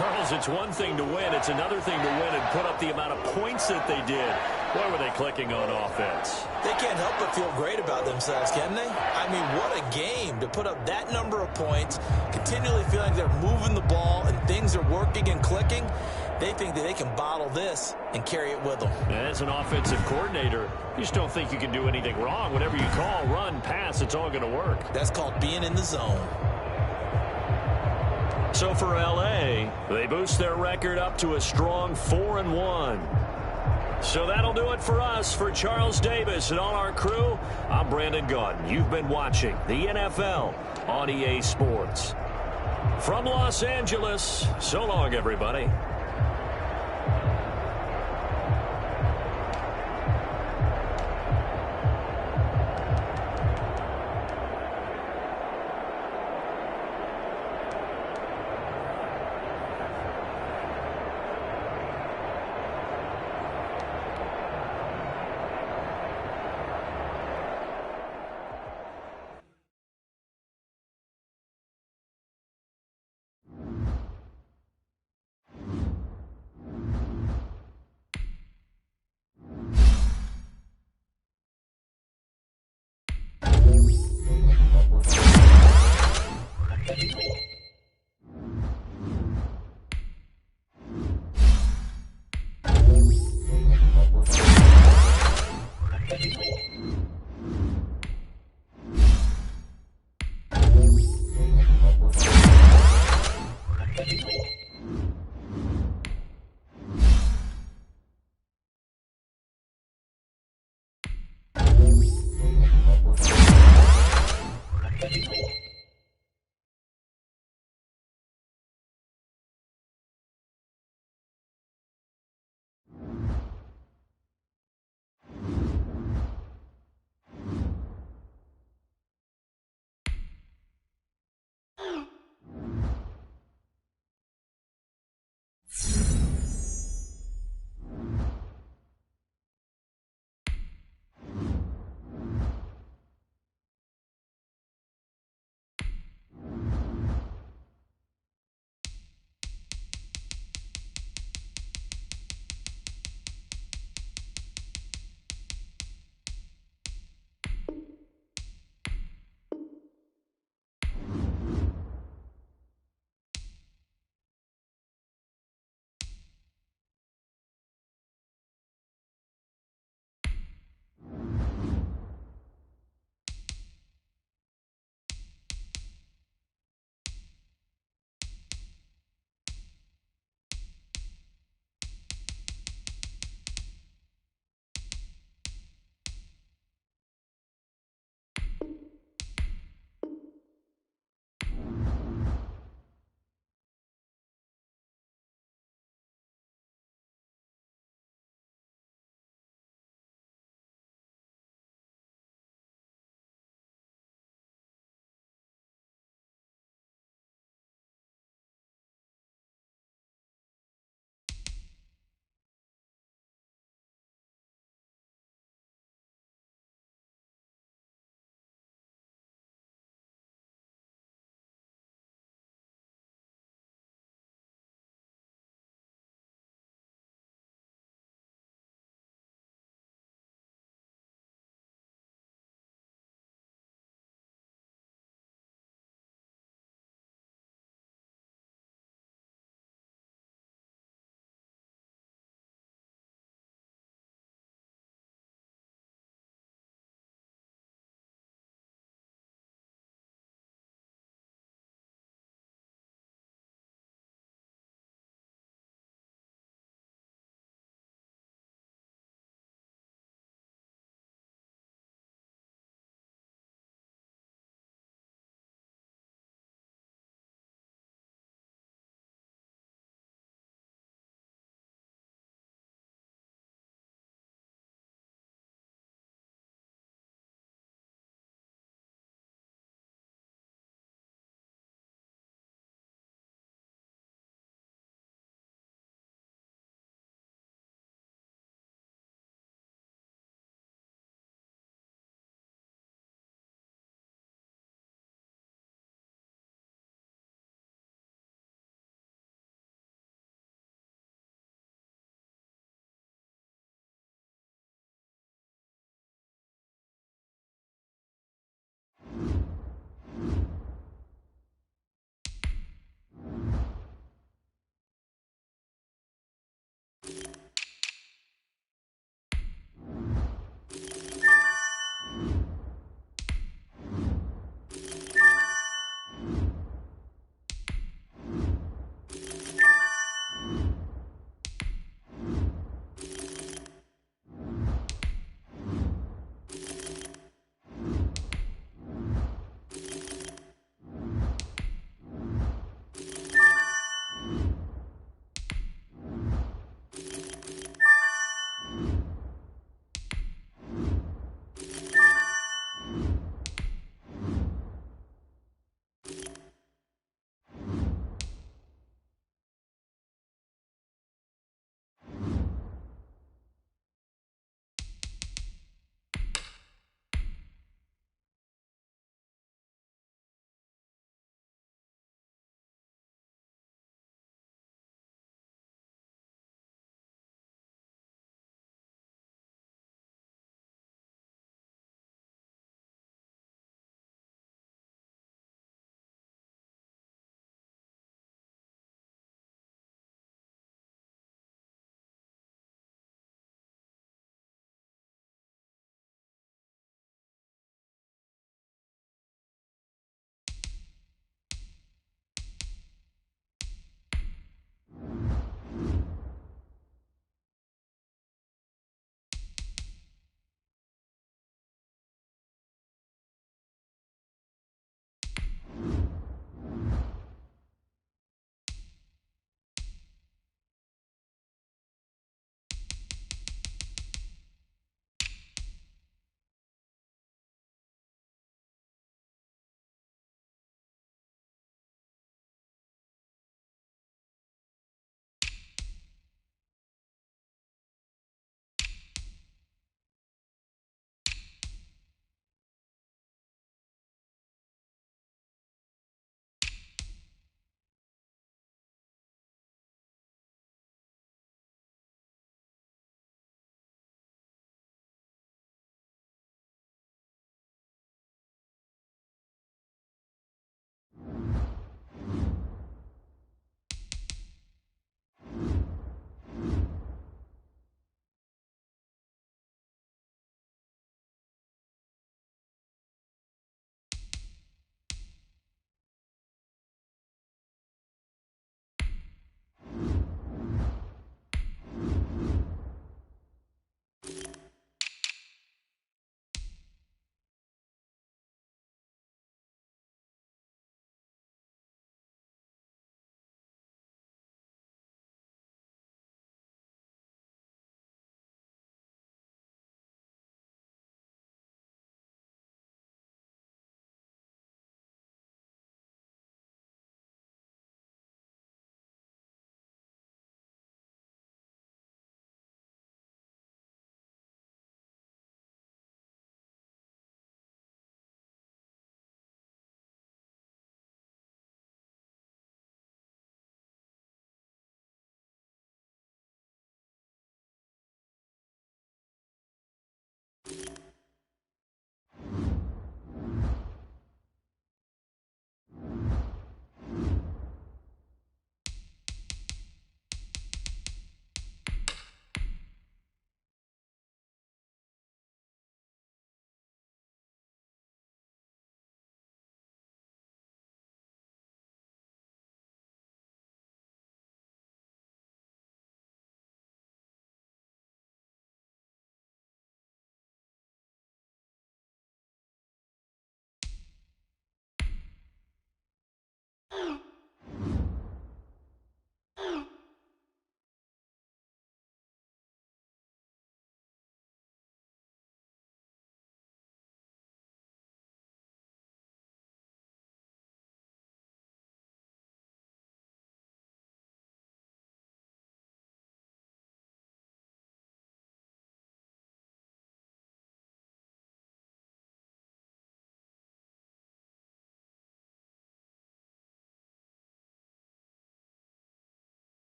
Charles, it's one thing to win. It's another thing to win and put up the amount of points that they did. Boy, were they clicking on offense. They can't help but feel great about themselves, can they? I mean, what a game to put up that number of points, continually feeling they're moving the ball and things are working and clicking. They think that they can bottle this and carry it with them. As an offensive coordinator, you just don't think you can do anything wrong. Whatever you call, run, pass, it's all going to work. That's called being in the zone. So for L.A., they boost their record up to a strong 4-1. So that'll do it for us. For Charles Davis and all our crew, I'm Brandon Gaudin. You've been watching the NFL on EA Sports. From Los Angeles, so long, everybody.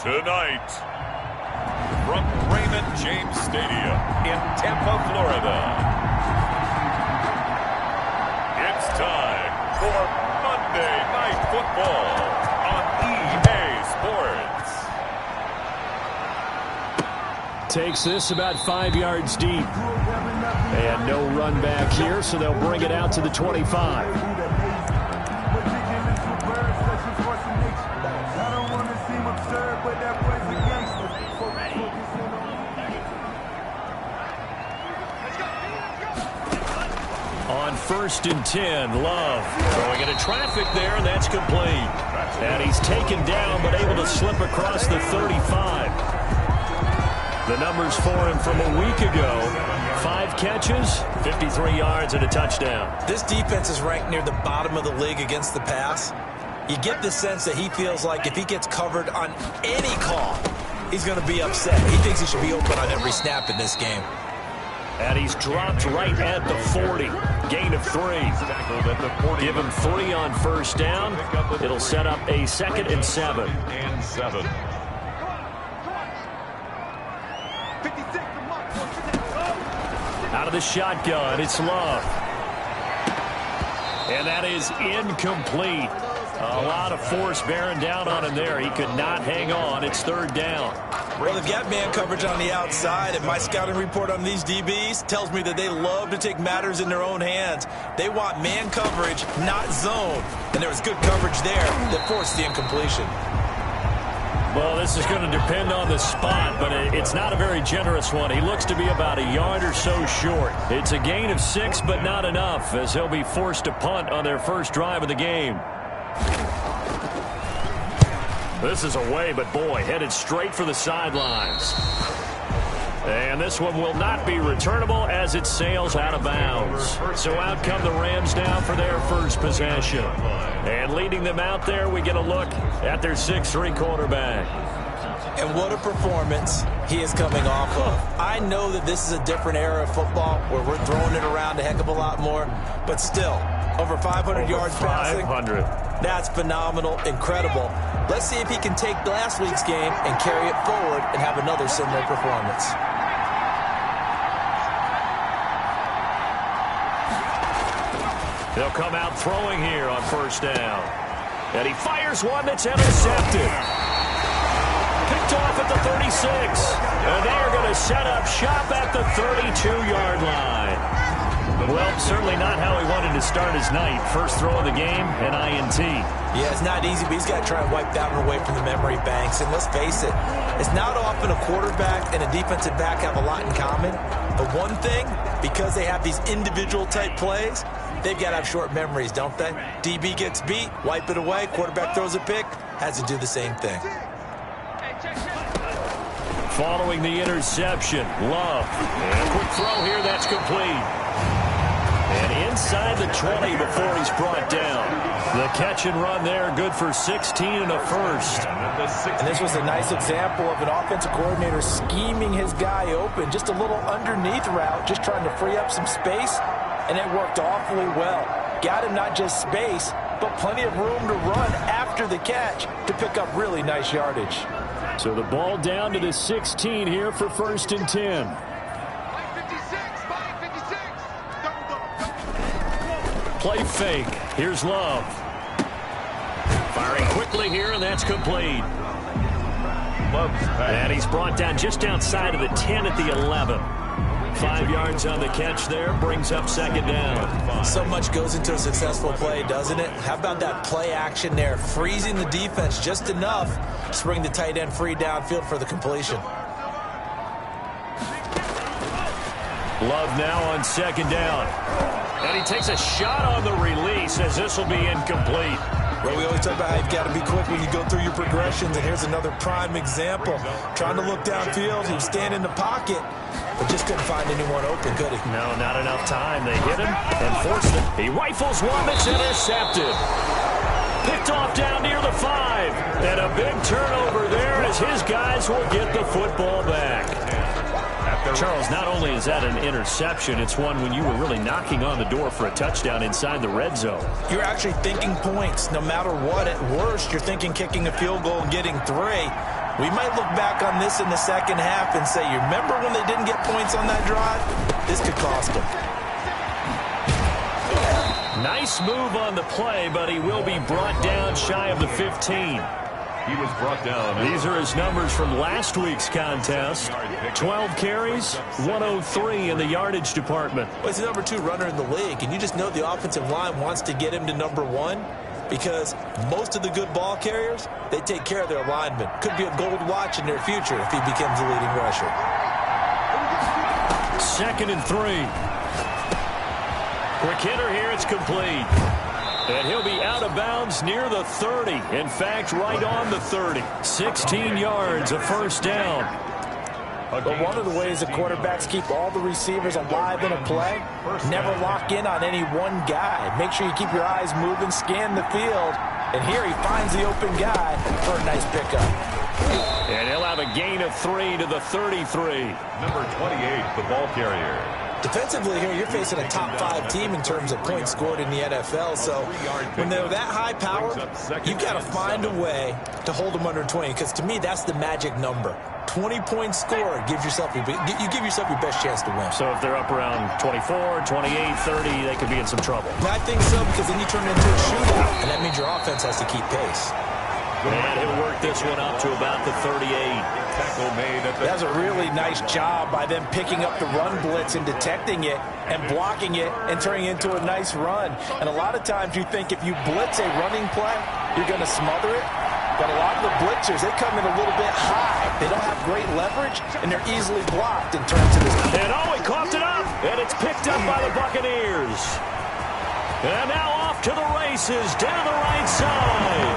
Tonight, from Raymond James Stadium in Tampa, Florida, it's time for Monday Night Football on EA Sports. Takes this about 5 yards deep. And no run back here, so they'll bring it out to the 25. On 1st and 10, Love throwing into traffic there, and that's complete. And he's taken down, but able to slip across the 35. The numbers for him from a week ago: 5 catches, 53 yards, and a touchdown. This defense is ranked near the bottom of the league against the pass. You get the sense that he feels like if he gets covered on any call, he's going to be upset. He thinks he should be open on every snap in this game. And he's dropped right at the 40. Gain of 3. Give him 3 on 1st down. It'll set up a 2nd and 7. Out of the shotgun, it's Love. And that is incomplete. A lot of force bearing down on him there. He could not hang on. It's 3rd down. Well, they've got man coverage on the outside, and my scouting report on these DBs tells me that they love to take matters in their own hands. They want man coverage, not zone. And there was good coverage there that forced the incompletion. Well, this is going to depend on the spot, but it's not a very generous one. He looks to be about a yard or so short. It's a gain of 6, but not enough, as he'll be forced to punt on their first drive of the game. This is away, but boy, headed straight for the sidelines. And this one will not be returnable as it sails out of bounds. So out come the Rams now for their first possession. And leading them out there, we get a look at their 6'3" quarterback. And what a performance he is coming off of. I know that this is a different era of football where we're throwing it around a heck of a lot more, but still, over 500 yards passing. 500. That's phenomenal, incredible. Let's see if he can take last week's game and carry it forward and have another similar performance. They'll come out throwing here on 1st down. And he fires one that's intercepted. Picked off at the 36. And they are going to set up shop at the 32-yard line. Well, certainly not how he wanted to start his night. First throw of the game, an INT. Yeah, it's not easy, but he's got to try and wipe that one away from the memory banks. And let's face it, it's not often a quarterback and a defensive back have a lot in common. The one thing, because they have these individual type plays, they've got to have short memories, don't they? DB gets beat, wipe it away, quarterback throws a pick, has to do the same thing. Following the interception, Love. And a quick throw here, that's complete. And inside the 20 before he's brought down. The catch and run there, good for 16 and a first. And this was a nice example of an offensive coordinator scheming his guy open. Just a little underneath route, just trying to free up some space. And it worked awfully well. Got him not just space, but plenty of room to run after the catch to pick up really nice yardage. So the ball down to the 16 here for 1st and 10. Play fake. Here's Love. Firing quickly here, and that's complete. And he's brought down just outside of the 10 at the 11. 5 yards on the catch there, brings up 2nd down. So much goes into a successful play, doesn't it? How about that play action there, freezing the defense just enough to bring the tight end free downfield for the completion. Love now on 2nd down. And he takes a shot on the release as this will be incomplete. Well, we always talk about how you've got to be quick when you go through your progressions, and here's another prime example. Trying to look downfield, he was standing in the pocket, but just couldn't find anyone open, could he? No, not enough time. They hit him and forced him. He rifles one that's intercepted. Picked off down near the 5. And a big turnover there as his guys will get the football back. Charles, not only is that an interception, it's one when you were really knocking on the door for a touchdown inside the red zone. You're actually thinking points no matter what. At worst, you're thinking kicking a field goal and getting 3. We might look back on this in the second half and say, you remember when they didn't get points on that drive? This could cost them. Nice move on the play, but he will be brought down shy of the 15. He was brought down. These are his numbers from last week's contest. 12 carries, 103 in the yardage department. Well, he's the number 2 runner in the league, and you just know the offensive line wants to get him to number 1 because most of the good ball carriers, they take care of their linemen. Could be a gold watch in their future if he becomes the leading rusher. 2nd and 3. Quick hitter here, it's complete. And he'll be out of bounds near the 30. In fact, right on the 30. 16 yards, a first down. But one of the ways the quarterbacks keep all the receivers alive in a play, never lock in on any one guy. Make sure you keep your eyes moving, scan the field. And here he finds the open guy for a nice pickup. And he'll have a gain of 3 to the 33. Number 28, the ball carrier. Defensively here, you're facing a top 5 team in terms of points scored in the NFL. So when they're that high power, you've got to find a way to hold them under 20. Because to me, that's the magic number. 20 points scored gives yourself you give yourself your best chance to win. So if they're up around 24, 28, 30, they could be in some trouble. I think so, because then you turn it into a shootout, and that means your offense has to keep pace. And he'll work this one up to about the 38. Tackle made at the... That's a really nice job by them picking up the run blitz and detecting it and blocking it and turning it into a nice run. And a lot of times you think if you blitz a running play, you're going to smother it. But a lot of the blitzers, they come in a little bit high. They don't have great leverage, and they're easily blocked in terms of this. And he coughed it up, and it's picked up by the Buccaneers. And now off to the races down the right side.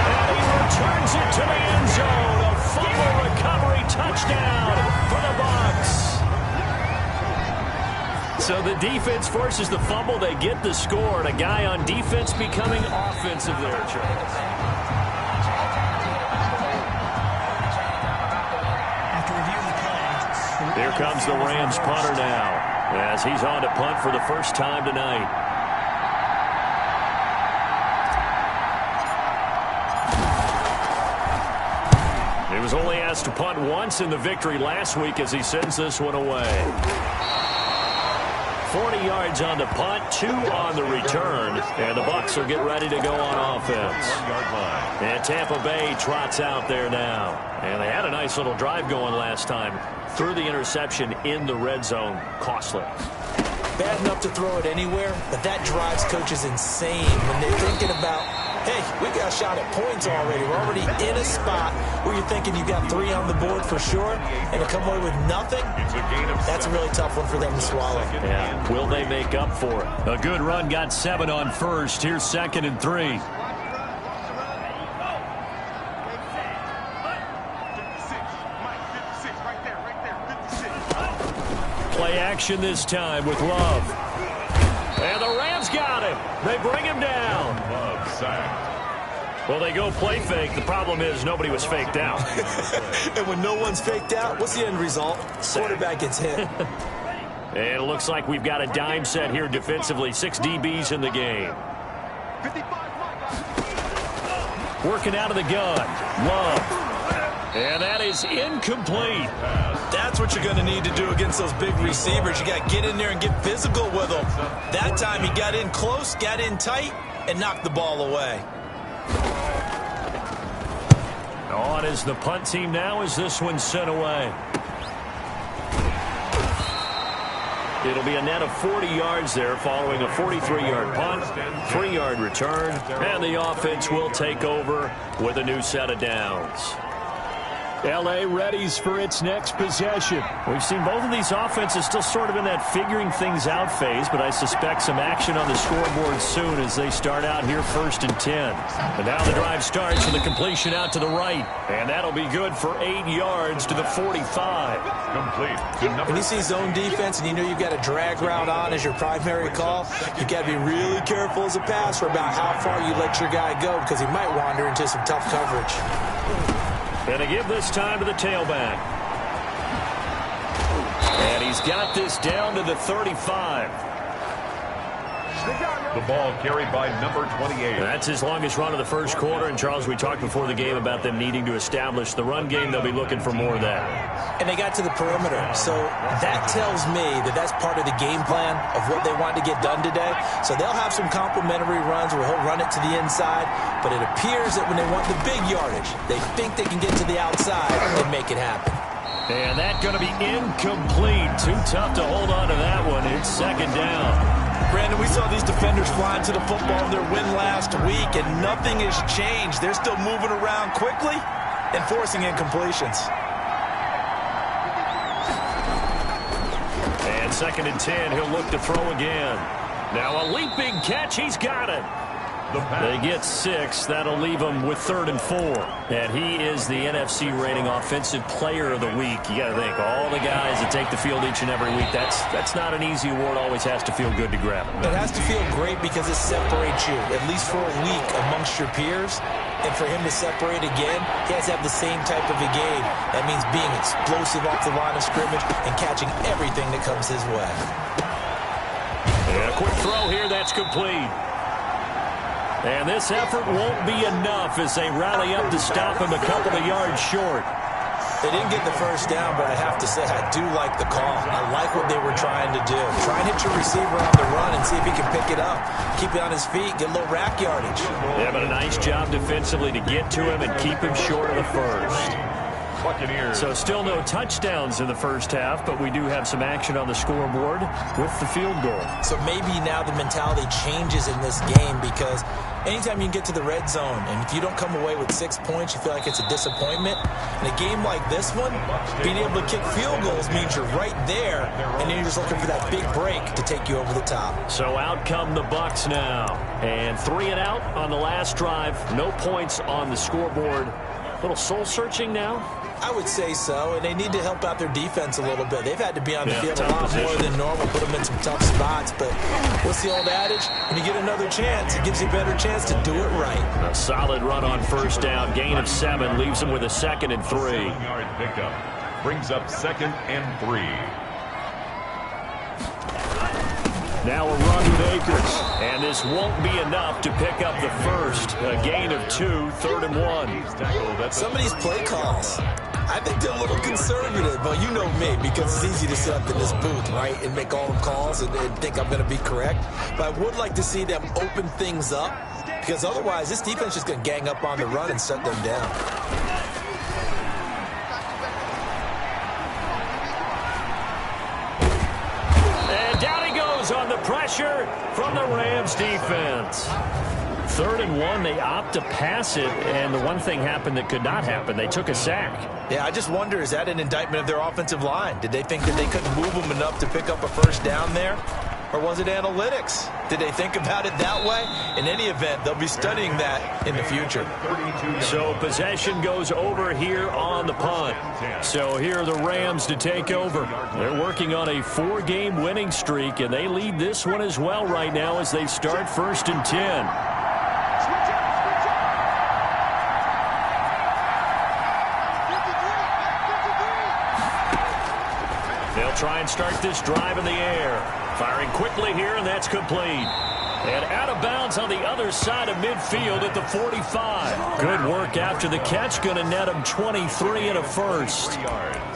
And he returns it to the end zone. A fumble recovery touchdown for the Bucs. So the defense forces the fumble. They get the score. And a guy on defense becoming offensive there, Charles. Here comes the Rams punter now, as he's on to punt for the first time tonight. He was only asked to punt once in the victory last week as he sends this one away. 40 yards on the punt, 2 on the return, and the Bucs will get ready to go on offense. And Tampa Bay trots out there now. And they had a nice little drive going last time. Threw the interception in the red zone. Costly. Bad enough to throw it anywhere, but that drives coaches insane when they're thinking about, hey, we got a shot at points already. We're already in a spot where you're thinking you got 3 on the board for sure, and to come away with nothing, that's a really tough one for them to swallow. Yeah. Will they make up for it? A good run got 7 on first. Here's 2nd and 3. Play action this time with Love. And the Rams got him. They bring him down. Love sacked. Well, they go play fake. The problem is nobody was faked out. And when no one's faked out, what's the end result? Quarterback gets hit. And it looks like we've got a dime set here defensively. 6 DBs in the game. Working out of the gun. Love. And that is incomplete. That's what you're going to need to do against those big receivers. You got to get in there and get physical with them. That time he got in close, got in tight, and knocked the ball away. On is the punt team now as this one's sent away. It'll be a net of 40 yards there following a 43-yard punt, 3-yard return, and the offense will take over with a new set of downs. L.A. readies for its next possession. We've seen both of these offenses still sort of in that figuring things out phase, but I suspect some action on the scoreboard soon as they start out here 1st and 10. And now the drive starts with a completion out to the right, and that'll be good for 8 yards to the 45. Complete. When you see zone defense and you know you've got a drag route on as your primary call, you've got to be really careful as a passer about how far you let your guy go because he might wander into some tough coverage. And to give this time to the tailback. And he's got this down to the 35. The ball carried by number 28. That's his longest run of the first quarter. And, Charles, we talked before the game about them needing to establish the run game. They'll be looking for more of that. And they got to the perimeter. So that tells me that that's part of the game plan of what they want to get done today. So they'll have some complimentary runs where he'll run it to the inside. But it appears that when they want the big yardage, they think they can get to the outside and make it happen. And that's going to be incomplete. Too tough to hold on to that one. It's second down. Brandon, we saw these defenders flying to the football in their win last week, and nothing has changed. They're still moving around quickly and forcing incompletions. And second and 10, he'll look to throw again. Now a leaping catch, he's got it. They get 6. That'll leave him with 3rd and 4. And he is the NFC rating offensive player of the week. You got to think, all the guys that take the field each and every week, that's not an easy award. Always has to feel good to grab it. It has to feel great because it separates you, at least for a week, amongst your peers. And for him to separate again, he has to have the same type of a game. That means being explosive off the line of scrimmage and catching everything that comes his way. And a quick throw here, that's complete. And this effort won't be enough as they rally up to stop him a couple of yards short. They didn't get the first down, but I have to say I do like the call. I like what they were trying to do. Try and hit your receiver on the run and see if he can pick it up. Keep it on his feet, get a little rack yardage. Yeah, but a nice job defensively to get to him and keep him short of the first. Buccaneers. So still no touchdowns in the first half, but we do have some action on the scoreboard with the field goal. So maybe now the mentality changes in this game because anytime you can get to the red zone and if you don't come away with 6 points, you feel like it's a disappointment. In a game like this one, being able to kick field goals means you're right there, and then you're just looking for that big break to take you over the top. So out come the Bucs now. And 3 and out on the last drive. No points on the scoreboard. A little soul-searching now? I would say so, and they need to help out their defense a little bit. They've had to be on the field a lot more than normal, put them in some tough spots. But what's the old adage? When you get another chance, it gives you a better chance to do it right. A solid run on first down. Gain of 7 leaves them with a 2nd and 3. 7-yard pickup brings up 2nd and 3. Now a run with Akers, and this won't be enough to pick up the first. A gain of 2, 3rd and 1. Some of these play calls, I think they're a little conservative, but you know me, because it's easy to sit up in this booth, right, and make all the calls and think I'm going to be correct. But I would like to see them open things up, because otherwise this defense is just going to gang up on the run and shut them down. On the pressure from the Rams defense. 3rd and 1, they opt to pass it, and the one thing happened that could not happen. They took a sack. Yeah, I just wonder, is that an indictment of their offensive line? Did they think that they couldn't move them enough to pick up a first down there? Or was it analytics? Did they think about it that way? In any event, they'll be studying that in the future. So possession goes over here on the punt. So here are the Rams to take over. They're working on a 4-game winning streak, and they lead this one as well right now as they start 1st and 10. They'll try and start this drive in the air. Firing quickly here, and that's complete. And out of bounds on the other side of midfield at the 45. Good work after the catch. Going to net him 23 and a first.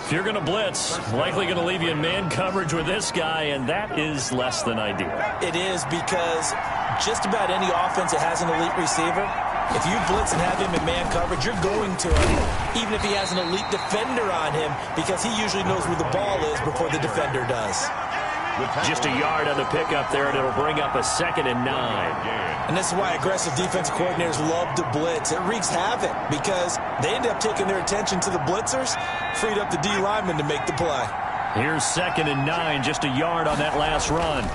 If you're going to blitz, likely going to leave you in man coverage with this guy, and that is less than ideal. It is, because just about any offense that has an elite receiver, if you blitz and have him in man coverage, you're going to him, even if he has an elite defender on him, because he usually knows where the ball is before the defender does. Just a yard on the pickup there, and it'll bring up a 2nd and 9. And this is why aggressive defense coordinators love to blitz. It wreaks havoc because they end up taking their attention to the blitzers, freed up the D lineman to make the play. Here's 2nd and 9, just a yard on that last run.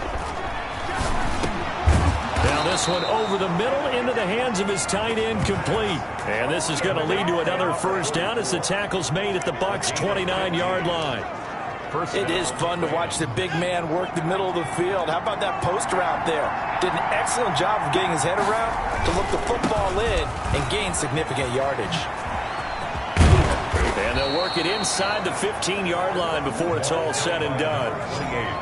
Now this one over the middle into the hands of his tight end, complete. And this is going to lead to another first down as the tackle's made at the Bucs' 29-yard line. It is fun to watch the big man work the middle of the field. How about that post route there? Did an excellent job of getting his head around to look the football in and gain significant yardage. And they'll work it inside the 15-yard line before it's all said and done.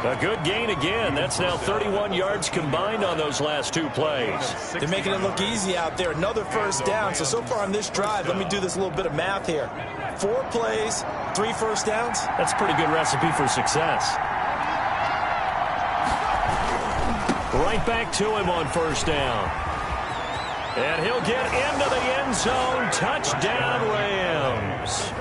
A good gain again. That's now 31 yards combined on those last two plays. They're making it look easy out there. Another first down. So far on this drive, let me do this little bit of math here. 4 plays, 3 first downs. That's a pretty good recipe for success. Right back to him on first down. And he'll get into the end zone. Touchdown, Rams.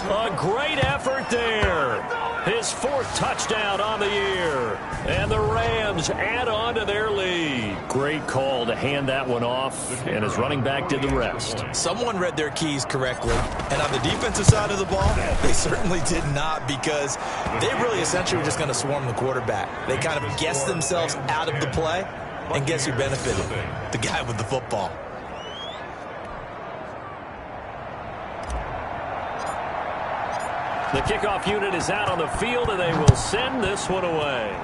A great effort there. His 4th touchdown on the year. And the Rams add on to their lead. Great call to hand that one off, and his running back did the rest. Someone read their keys correctly. And on the defensive side of the ball, they certainly did not, because they really essentially were just going to swarm the quarterback. They kind of guessed themselves out of the play. And guess who benefited? The guy with the football. The kickoff unit is out on the field, and they will send this one away.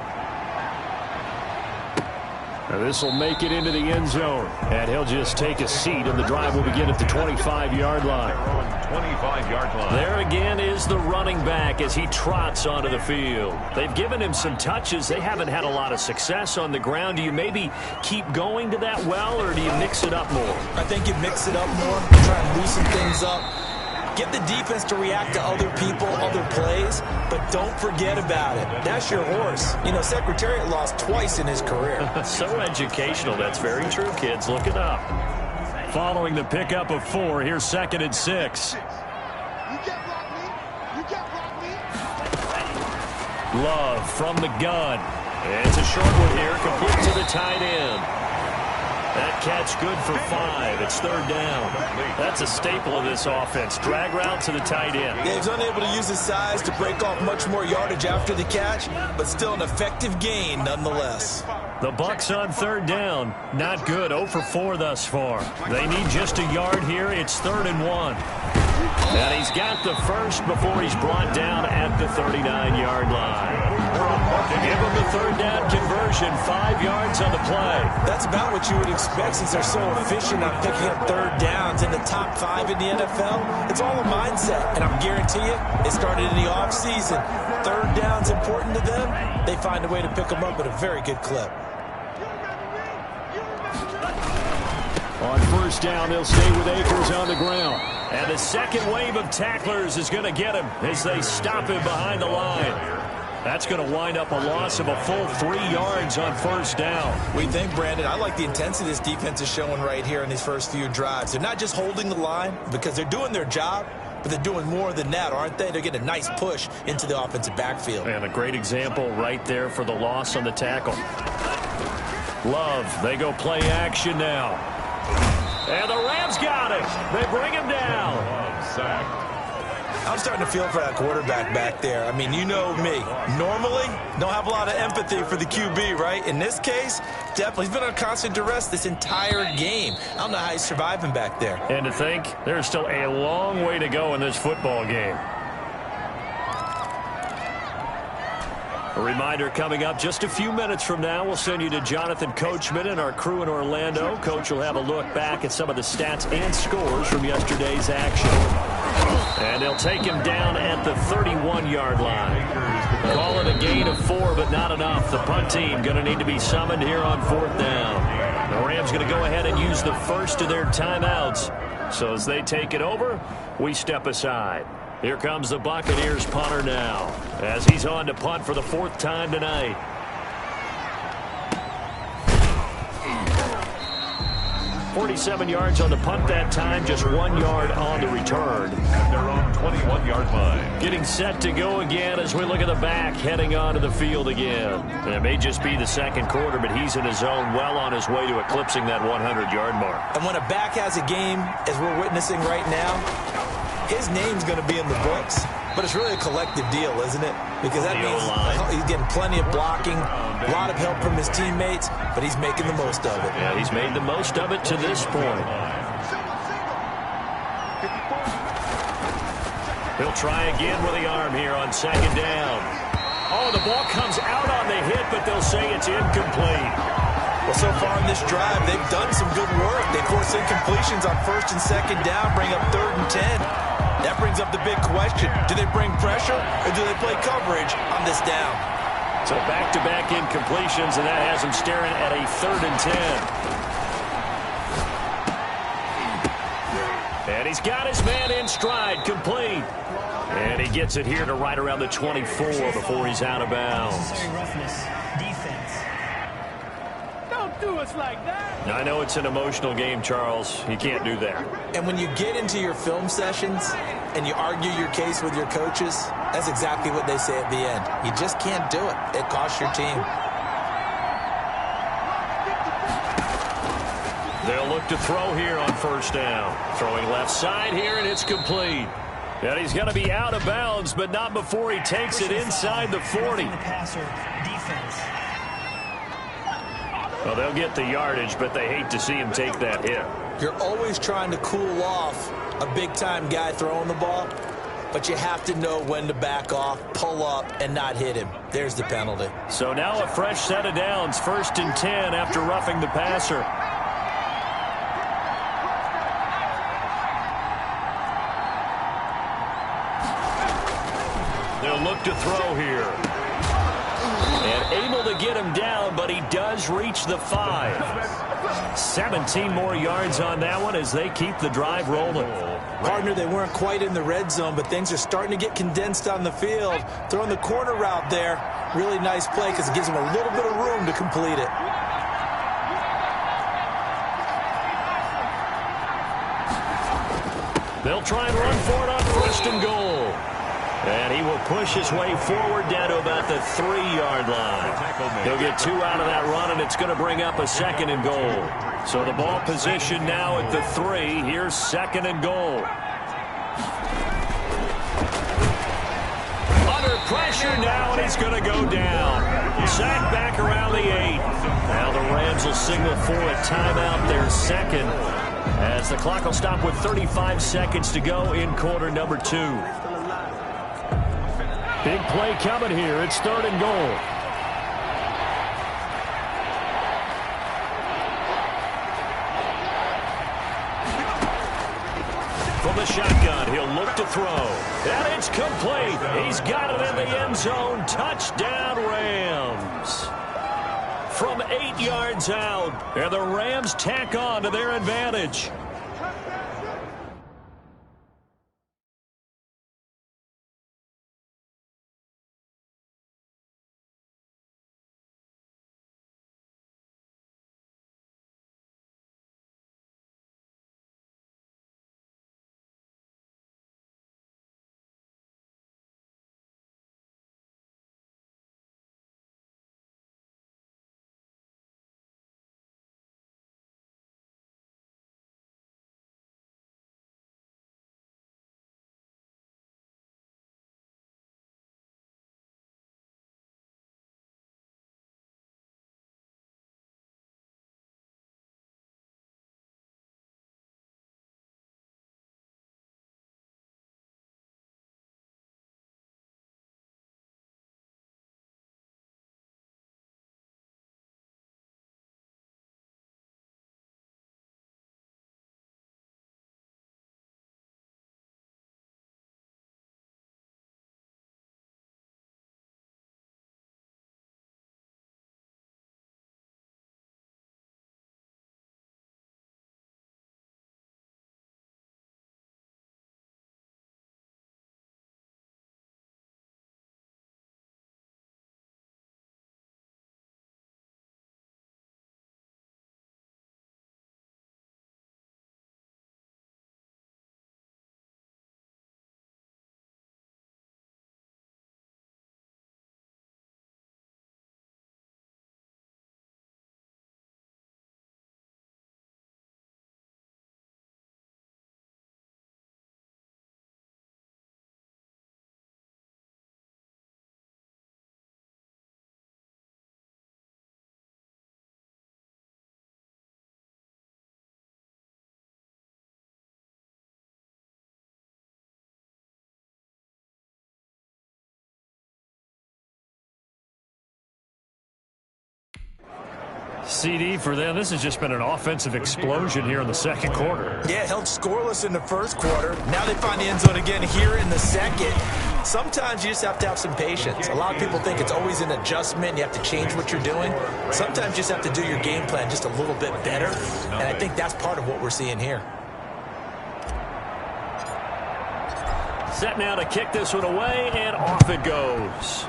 This will make it into the end zone, and he'll just take a seat, and the drive will begin at the 25-yard line. 25-yard line. There again is the running back as he trots onto the field. They've given him some touches. They haven't had a lot of success on the ground. Do you maybe keep going to that well, or do you mix it up more? I think you mix it up more, try and loosen things up. Get the defense to react to other people, other plays, but don't forget about it. That's your horse. You know, Secretariat lost twice in his career. So educational. That's very true, kids. Look it up. Following the pickup of 4, here's 2nd and 6. Love from the gun. And it's a short one here, complete to the tight end. That catch good for 5. It's 3rd down. That's a staple of this offense. Drag route to the tight end. Yeah, he's unable to use his size to break off much more yardage after the catch, but still an effective gain nonetheless. The Bucs on 3rd down. Not good. 0 for 4 thus far. They need just a yard here. It's 3rd and 1. And he's got the first before he's brought down at the 39-yard line. To give him the 3rd down conversion, 5 yards on the play. That's about what you would expect since they're so efficient on picking up 3rd downs in the top 5 in the NFL. It's all a mindset, and I'm guarantee you, it started in the offseason. 3rd down's important to them. They find a way to pick them up at a very good clip. On first down, they'll stay with Akers on the ground. And the second wave of tacklers is going to get him as they stop him behind the line. That's going to wind up a loss of a full 3 yards on first down. What do you think, Brandon? I like the intensity this defense is showing right here in these first few drives. They're not just holding the line because they're doing their job, but they're doing more than that, aren't they? They're getting a nice push into the offensive backfield. And a great example right there for the loss on the tackle. Love, they go play action now. And the Rams got it. They bring him down. Sacked. I'm starting to feel for that quarterback back there. I mean, you know me. Normally, don't have a lot of empathy for the QB, right? In this case, definitely. He's been on constant duress this entire game. I don't know how he's surviving back there. And to think, there's still a long way to go in this football game. A reminder coming up just a few minutes from now. We'll send you to Jonathan Coachman and our crew in Orlando. Coach will have a look back at some of the stats and scores from yesterday's action. And they'll take him down at the 31-yard line. Call it a gain of 4, but not enough. The punt team going to need to be summoned here on 4th down. The Rams going to go ahead and use the first of their timeouts. So as they take it over, we step aside. Here comes the Buccaneers punter now as he's on to punt for the 4th time tonight. .47 yards on the punt that time, just 1 yard on the return. At their own 21-yard line. Getting set to go again as we look at the back heading onto the field again. And it may just be the second quarter, but he's in his zone, well on his way to eclipsing that 100-yard mark. And when a back has a game, as we're witnessing right now, his name's going to be in the books. But it's really a collective deal, isn't it? Because that means he's getting plenty of blocking, a lot of help from his teammates, but he's making the most of it. Yeah, he's made the most of it to this point. He'll try again with the arm here on 2nd down. Oh, the ball comes out on the hit, but they'll say it's incomplete. Well, so far in this drive, they've done some good work. They force incompletions on 1st and 2nd down, bring up 3rd and 10. That brings up the big question. Do they bring pressure or do they play coverage on this down? So back-to-back incompletions, and that has him staring at a 3rd and 10. And he's got his man in stride, complete. And he gets it here to right around the 24 before he's out of bounds. Don't do us like that. I know it's an emotional game, Charles. You can't do that. And when you get into your film sessions and you argue your case with your coaches, that's exactly what they say at the end. You just can't do it. It costs your team. They'll look to throw here on 1st down. Throwing left side here, and it's complete. And he's going to be out of bounds, but not before he takes it inside the 40. Well, they'll get the yardage, but they hate to see him take that hit. You're always trying to cool off a big-time guy throwing the ball, but you have to know when to back off, pull up, and not hit him. There's the penalty. So now a fresh set of downs, 1st and 10 after roughing the passer. They'll look to throw here. And able to get him down, but he does reach the 5. 17 more yards on that one as they keep the drive rolling. Partner, they weren't quite in the red zone, but things are starting to get condensed on the field. Throwing the corner route there, really nice play because it gives them a little bit of room to complete it. They'll try and run for it on 1st and goal. And he will push his way forward down to about the 3-yard line. He'll get 2 out of that run, and it's going to bring up a 2nd and goal. So the ball position now at the 3. Here's 2nd and goal. Under pressure now, and he's going to go down. Sacked back around the 8. Now the Rams will signal for a timeout, their 2nd, as the clock will stop with 35 seconds to go in quarter number 2. Big play coming here. It's 3rd and goal. From the shotgun, he'll look to throw. And it's complete. He's got it in the end zone. Touchdown, Rams. From 8 yards out. And the Rams tack on to their advantage. CD for them. This has just been an offensive explosion here in the second quarter. Yeah, held scoreless in the first quarter. Now they find the end zone again here in the second. Sometimes you just have to have some patience. A lot of people think it's always an adjustment. You have to change what you're doing. Sometimes you just have to do your game plan just a little bit better. And I think that's part of what we're seeing here. Set now to kick this one away, and off it goes.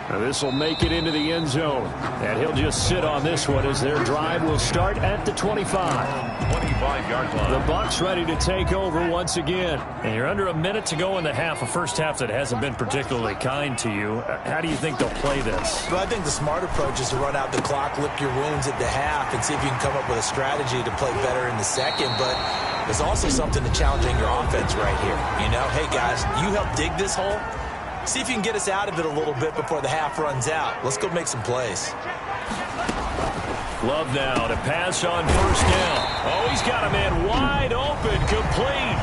Now this will make it into the end zone. And he'll just sit on this one as their drive will start at the 25. 25-yard line. The Bucs ready to take over once again. And you're under a minute to go in the half, a first half that hasn't been particularly kind to you. How do you think they'll play this? Well, I think the smart approach is to run out the clock, lick your wounds at the half, and see if you can come up with a strategy to play better in the second. But there's also something to challenging your offense right here. You know, hey, guys, you help dig this hole. See if you can get us out of it a little bit before the half runs out. Let's go make some plays. Love now to pass on first down. Oh, he's got a man wide open, complete.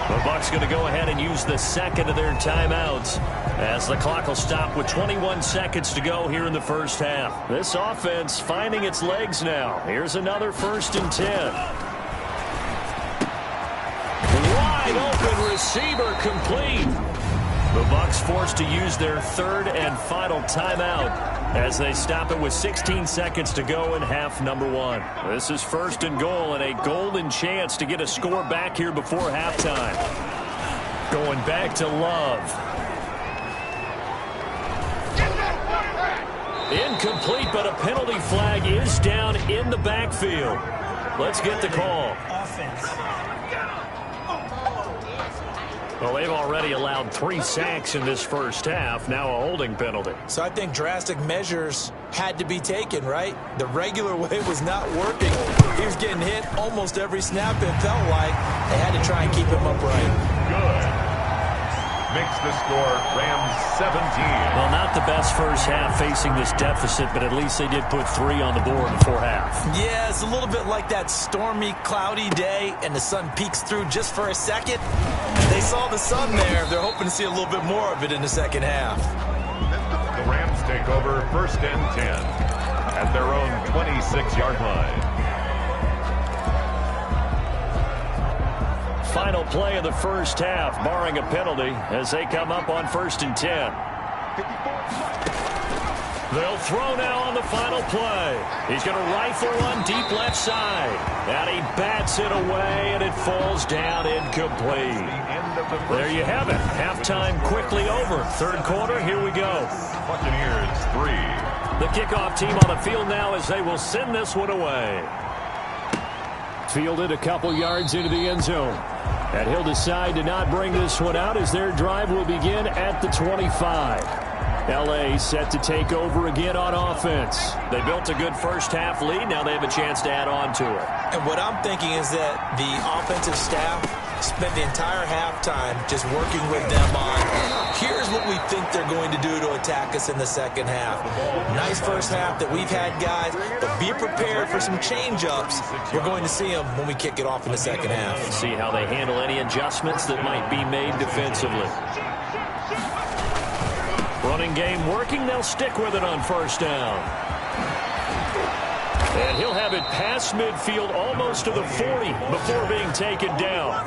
The Bucs going to go ahead and use the second of their timeouts as the clock will stop with 21 seconds to go here in the first half. This offense finding its legs now. Here's another 1st and 10. Wide open receiver, complete. The Bucs forced to use their third and final timeout as they stop it with 16 seconds to go in half number 1. This is 1st and goal and a golden chance to get a score back here before halftime. Going back to Love. Incomplete, but a penalty flag is down in the backfield. Let's get the call. Well, they've already allowed 3 sacks in this first half, now a holding penalty. So I think drastic measures had to be taken, right? The regular way was not working. He was getting hit almost every snap, it felt like. They had to try and keep him upright. Good. Makes the score Rams 17. Well, not the best first half facing this deficit, but at least they did put 3 on the board before half. Yeah, it's a little bit like that stormy, cloudy day, and the sun peeks through just for a second. They saw the sun there. They're hoping to see a little bit more of it in the second half. The Rams take over 1st and 10 at their own 26-yard line. Final play of the first half, barring a penalty, as they come up on 1st and 10. They'll throw now on the final play. He's going to rifle one deep left side. And he bats it away, and it falls down incomplete. There you have it. Halftime quickly over. Third quarter, here we go. Buccaneers 3. The kickoff team on the field now as they will send this one away. Fielded a couple yards into the end zone. And he'll decide to not bring this one out as their drive will begin at the 25. L.A. set to take over again on offense. They built a good first half lead. Now they have a chance to add on to it. And what I'm thinking is that the offensive staff spent the entire halftime just working with them on, here's what we think they're going to do to attack us in the second half. Nice first half that we've had, guys, but be prepared for some change-ups. We're going to see them when we kick it off in the second half. See how they handle any adjustments that might be made defensively. Running game working. They'll stick with it on first down. And he'll have it past midfield almost to the 40 before being taken down.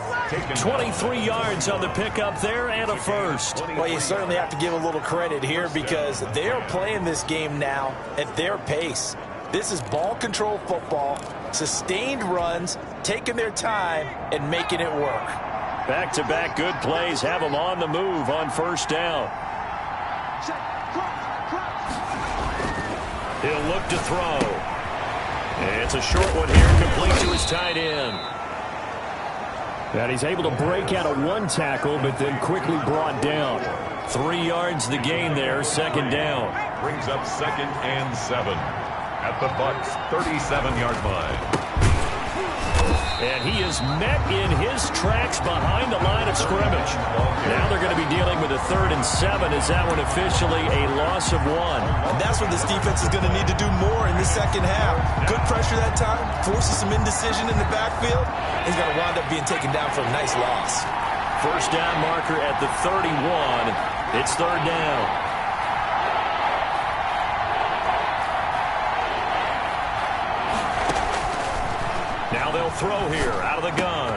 23 yards on the pickup there and a first. Well, you certainly have to give a little credit here because they are playing this game now at their pace. This is ball control football, sustained runs, taking their time and making it work. Back-to-back good plays have them on the move on first down. He'll look to throw. It's a short one here, complete to his tight end. And he's able to break out of one tackle, but then quickly brought down. 3 yards the gain there, second down. Brings up 2nd and 7 at the Bucs' 37-yard line. And he is met in his tracks behind the line of scrimmage. Now they're going to be dealing with a 3rd and 7 as that one officially a loss of 1. And that's what this defense is going to need to do more in the second half. Good pressure that time, forces some indecision in the backfield. He's going to wind up being taken down for a nice loss. First down marker at the 31. It's 3rd down. Now they'll throw here out of the gun.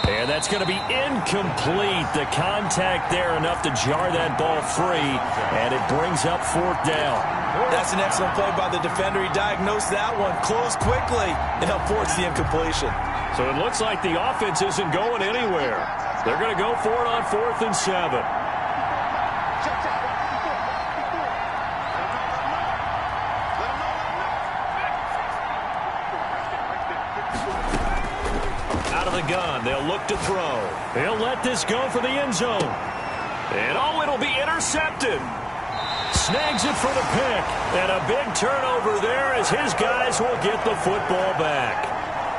And that's going to be incomplete. The contact there enough to jar that ball free, and it brings up 4th down. That's an excellent play by the defender. He diagnosed that one, closed quickly, and helped force the incompletion. So it looks like the offense isn't going anywhere. They're going to go for it on 4th and 7. Gun. They'll look to throw. He'll let this go for the end zone. And oh, it'll be intercepted. Snags it for the pick. And a big turnover there as his guys will get the football back.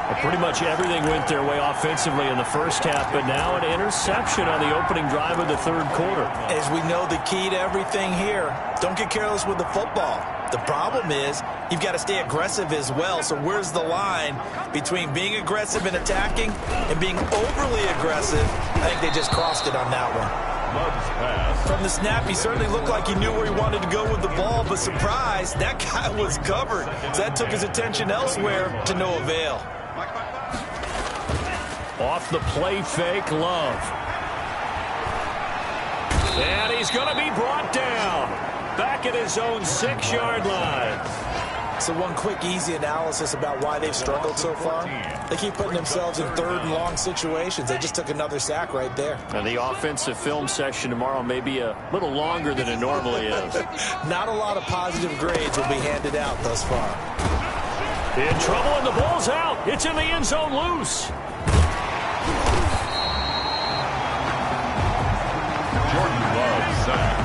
Well, pretty much everything went their way offensively in the first half, but now an interception on the opening drive of the 3rd quarter. As we know, the key to everything here, don't get careless with the football. The problem is you've got to stay aggressive as well. So where's the line between being aggressive and attacking and being overly aggressive? I think they just crossed it on that one. From the snap, he certainly looked like he knew where he wanted to go with the ball, but surprise, that guy was covered. So that took his attention elsewhere to no avail. Off the play fake, Love. And he's going to be brought down. Back at his own 6-yard line. So one quick, easy analysis about why they've struggled so far. They keep putting themselves in 3rd and long situations. They just took another sack right there. And the offensive film session tomorrow may be a little longer than it normally is. Not a lot of positive grades will be handed out thus far. In trouble, and the ball's out. It's in the end zone loose. Jordan Love sacked.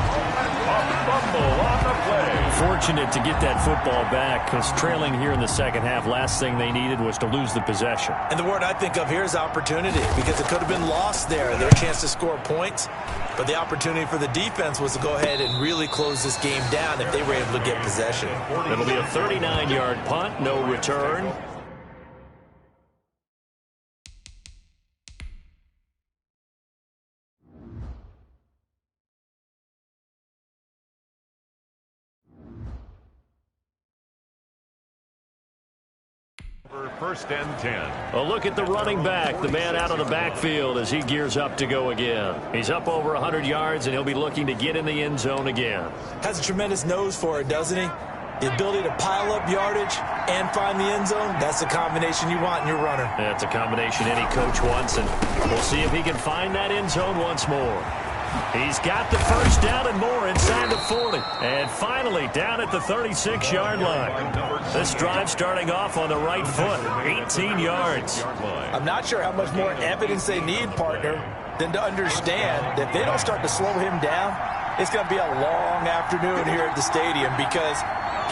On the play. Fortunate to get that football back, because trailing here in the second half, last thing they needed was to lose the possession. And the word I think of here is opportunity, because it could have been lost there. Their chance to score points, but the opportunity for the defense was to go ahead and really close this game down if they were able to get possession. It'll be a 39-yard punt, no return. First and 10. A look at the running back, the man out of the backfield as he gears up to go again. He's up over 100 yards, and he'll be looking to get in the end zone again. Has a tremendous nose for it, doesn't he? The ability to pile up yardage and find the end zone, that's the combination you want in your runner. That's a combination any coach wants, and we'll see if he can find that end zone once more. He's got the first down and more inside the 40. And finally down at the 36-yard line. This drive starting off on the right foot, 18 yards. I'm not sure how much more evidence they need, partner, than to understand that if they don't start to slow him down, it's going to be a long afternoon here at the stadium, because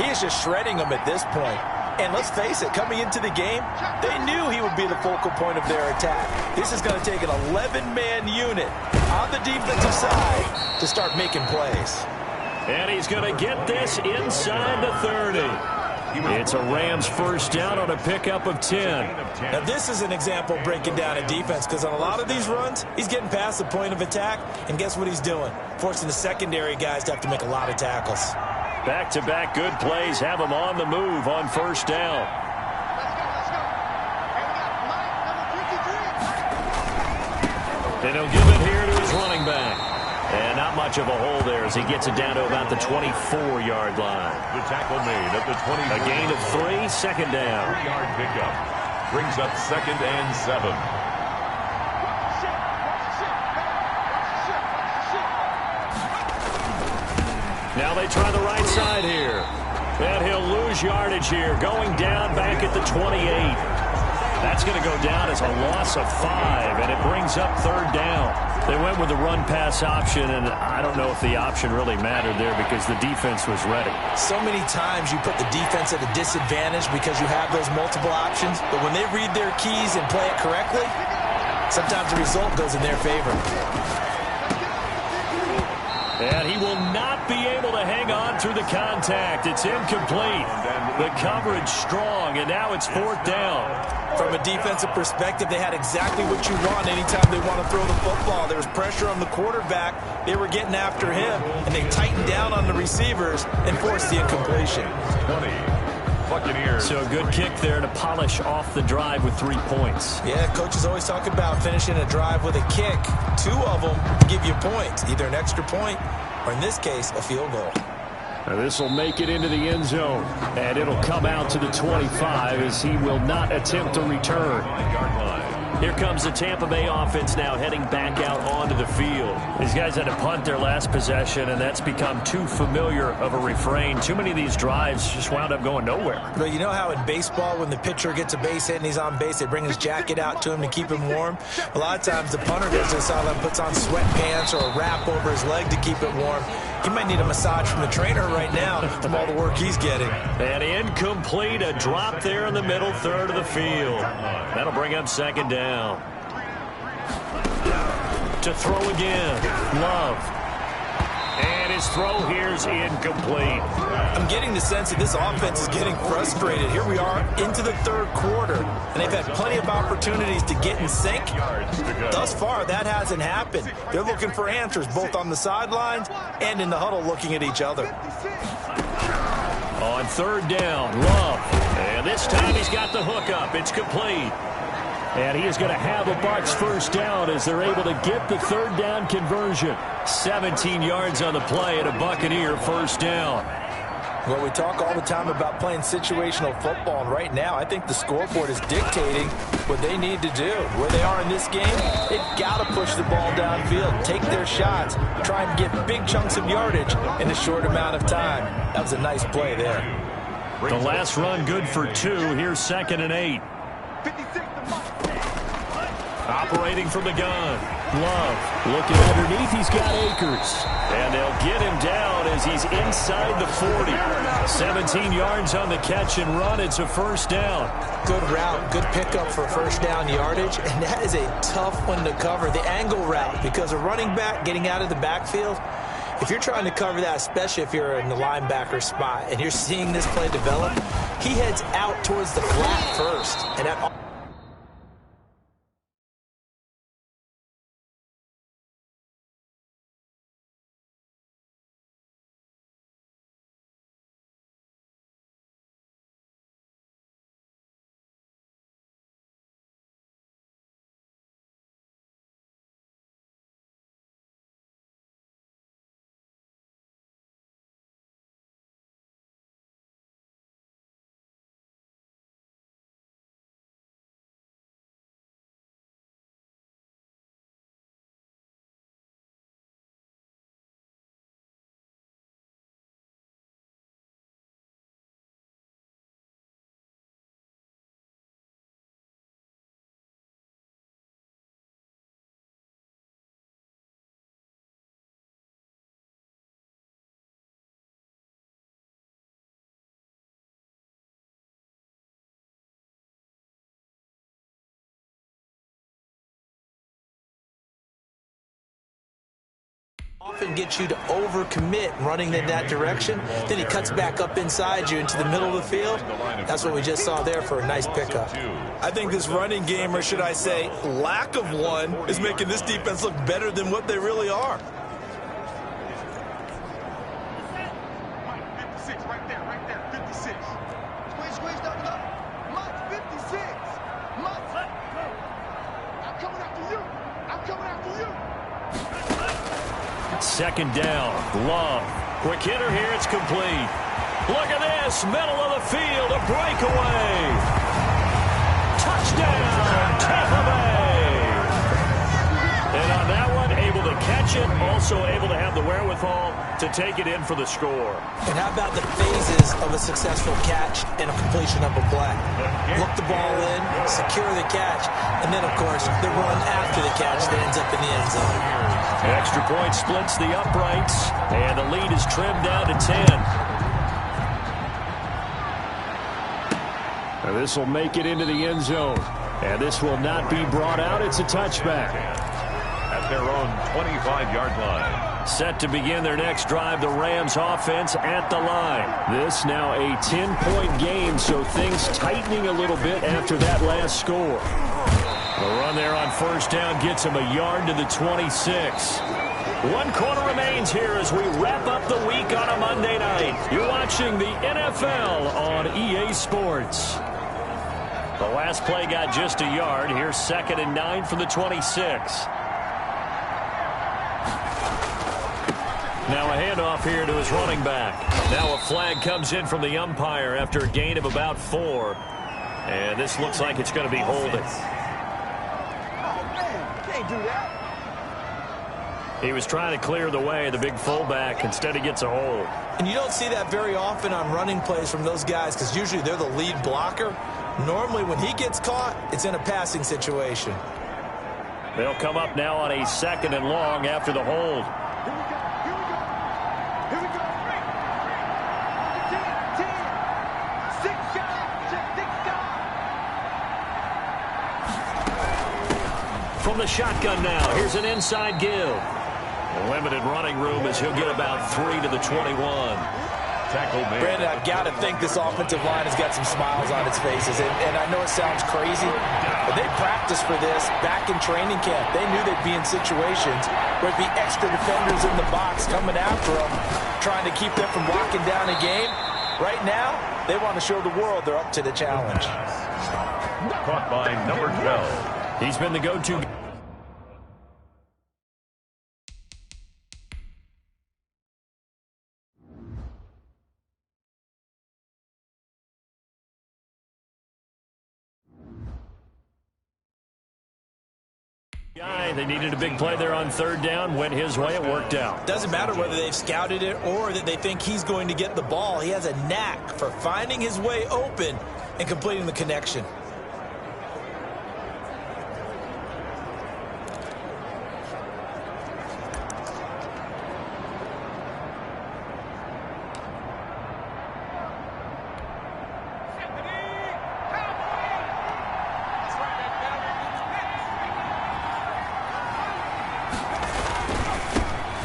he is just shredding them at this point. And let's face it, coming into the game, they knew he would be the focal point of their attack. This is going to take an 11-man unit on the defensive side to start making plays. And he's going to get this inside the 30. It's a Rams first down on a pickup of 10. Now, this is an example of breaking down a defense, because on a lot of these runs, he's getting past the point of attack, and guess what he's doing? Forcing the secondary guys to have to make a lot of tackles. Back-to-back good plays have him on the move on first down. And he'll give it here to his running back. And not much of a hole there as he gets it down to about the 24-yard line. The tackle made at the 20. A gain of 3, second down. 3-yard pickup. Brings up 2nd and 7. Now they try the right side here. And he'll lose yardage here, going down back at the 28. That's going to go down as a loss of 5, and it brings up 3rd down. They went with the run-pass option, and I don't know if the option really mattered there because the defense was ready. So many times you put the defense at a disadvantage because you have those multiple options, but when they read their keys and play it correctly, sometimes the result goes in their favor. And he will not be able to hang on through the contact. It's incomplete. The coverage strong, and now it's 4th down. From a defensive perspective, they had exactly what you want anytime they want to throw the football. There was pressure on the quarterback. They were getting after him, and they tightened down on the receivers and forced the incompletion. 20. Buccaneers. So a good kick there to polish off the drive with 3 points. Yeah, coaches always talk about finishing a drive with a kick. 2 of them give you points, either an extra point or, in this case, a field goal. This will make it into the end zone, and it'll come out to the 25 as he will not attempt to return. Here comes the Tampa Bay offense now heading back out onto the field. These guys had to punt their last possession, and that's become too familiar of a refrain. Too many of these drives just wound up going nowhere. Well, you know how in baseball when the pitcher gets a base hit and he's on base, they bring his jacket out to him to keep him warm? A lot of times the punter goes to the sideline, puts on sweatpants or a wrap over his leg to keep it warm. He might need a massage from the trainer right now from all the work he's getting. And incomplete, a drop there in the middle third of the field. That'll bring up second down. To throw again, Love. And his throw here's incomplete. I'm getting the sense that this offense is getting frustrated. Here we are into the third quarter, and they've had plenty of opportunities to get in sync. Thus far, that hasn't happened. They're looking for answers both on the sidelines and in the huddle looking at each other. On third down, Love. And this time he's got the hook up. It's complete. And he is going to have a Bucs first down as they're able to get the third down conversion. 17 yards on the play and a Buccaneer first down. Well, we talk all the time about playing situational football, and right now I think the scoreboard is dictating what they need to do. Where they are in this game, they've got to push the ball downfield, take their shots, try and get big chunks of yardage in a short amount of time. That was a nice play there. The last run good for 2. Here's 2nd and 8. Operating from the gun. Love looking underneath. He's got Akers. And they'll get him down as he's inside the 40. 17 yards on the catch and run. It's a first down. Good route, good pickup for first down yardage, and that is a tough one to cover, the angle route, because a running back getting out of the backfield, if you're trying to cover that, especially if you're in the linebacker spot and you're seeing this play develop, he heads out towards the flat first, and that often gets you to overcommit running in that direction. Then he cuts back up inside you into the middle of the field. That's what we just saw there for a nice pickup. I think this running game, or should I say lack of one, is making this defense look better than what they really are. Right there, 56. Squeeze, double up. Mike, 56. Mike, I'm coming after you. Second down, Love. Quick hitter here, it's complete. Look at this, middle of the field, a breakaway. Touchdown, Tampa Bay. And on that one, able to catch it, also able to have the wherewithal to take it in for the score. And how about the phases of a successful catch and a completion of a play? Look the ball in, secure the catch, and then, of course, the run after the catch that ends up in the end zone. Extra point splits the uprights, and the lead is trimmed down to 10. Now this will make it into the end zone, and this will not be brought out. It's a touchback. At their own 25-yard line. Set to begin their next drive, the Rams offense at the line. This now a 10-point game, so things tightening a little bit after that last score. The run there on first down gets him a yard to the 26. One quarter remains here as we wrap up the week on a Monday night. You're watching the NFL on EA Sports. The last play got just a yard. Here's 2nd and 9 from the 26. Now a handoff here to his running back. Now a flag comes in from the umpire after a gain of about 4. And this looks like it's going to be holding. Oh, man, can't do that. He was trying to clear the way, the big fullback. Instead, he gets a hold. And you don't see that very often on running plays from those guys because usually they're the lead blocker. Normally, when he gets caught, it's in a passing situation. They'll come up now on a 2nd and long after the hold. Here we go. Here we go. 10. 6 guys. Check 6 guys. From the shotgun now, here's an inside give. Limited running room as he'll get about 3 to the 21. Tackle made. Brandon, I've got to think this offensive line has got some smiles on its faces. And I know it sounds crazy, but they practiced for this back in training camp. They knew they'd be in situations where there'd be extra defenders in the box coming after them, trying to keep them from locking down a game. Right now, they want to show the world they're up to the challenge. Caught by number 12. He's been the go-to guy. They needed a big play there on 3rd down. Went his way. It worked out. Doesn't matter whether they've scouted it or that they think he's going to get the ball. He has a knack for finding his way open and completing the connection.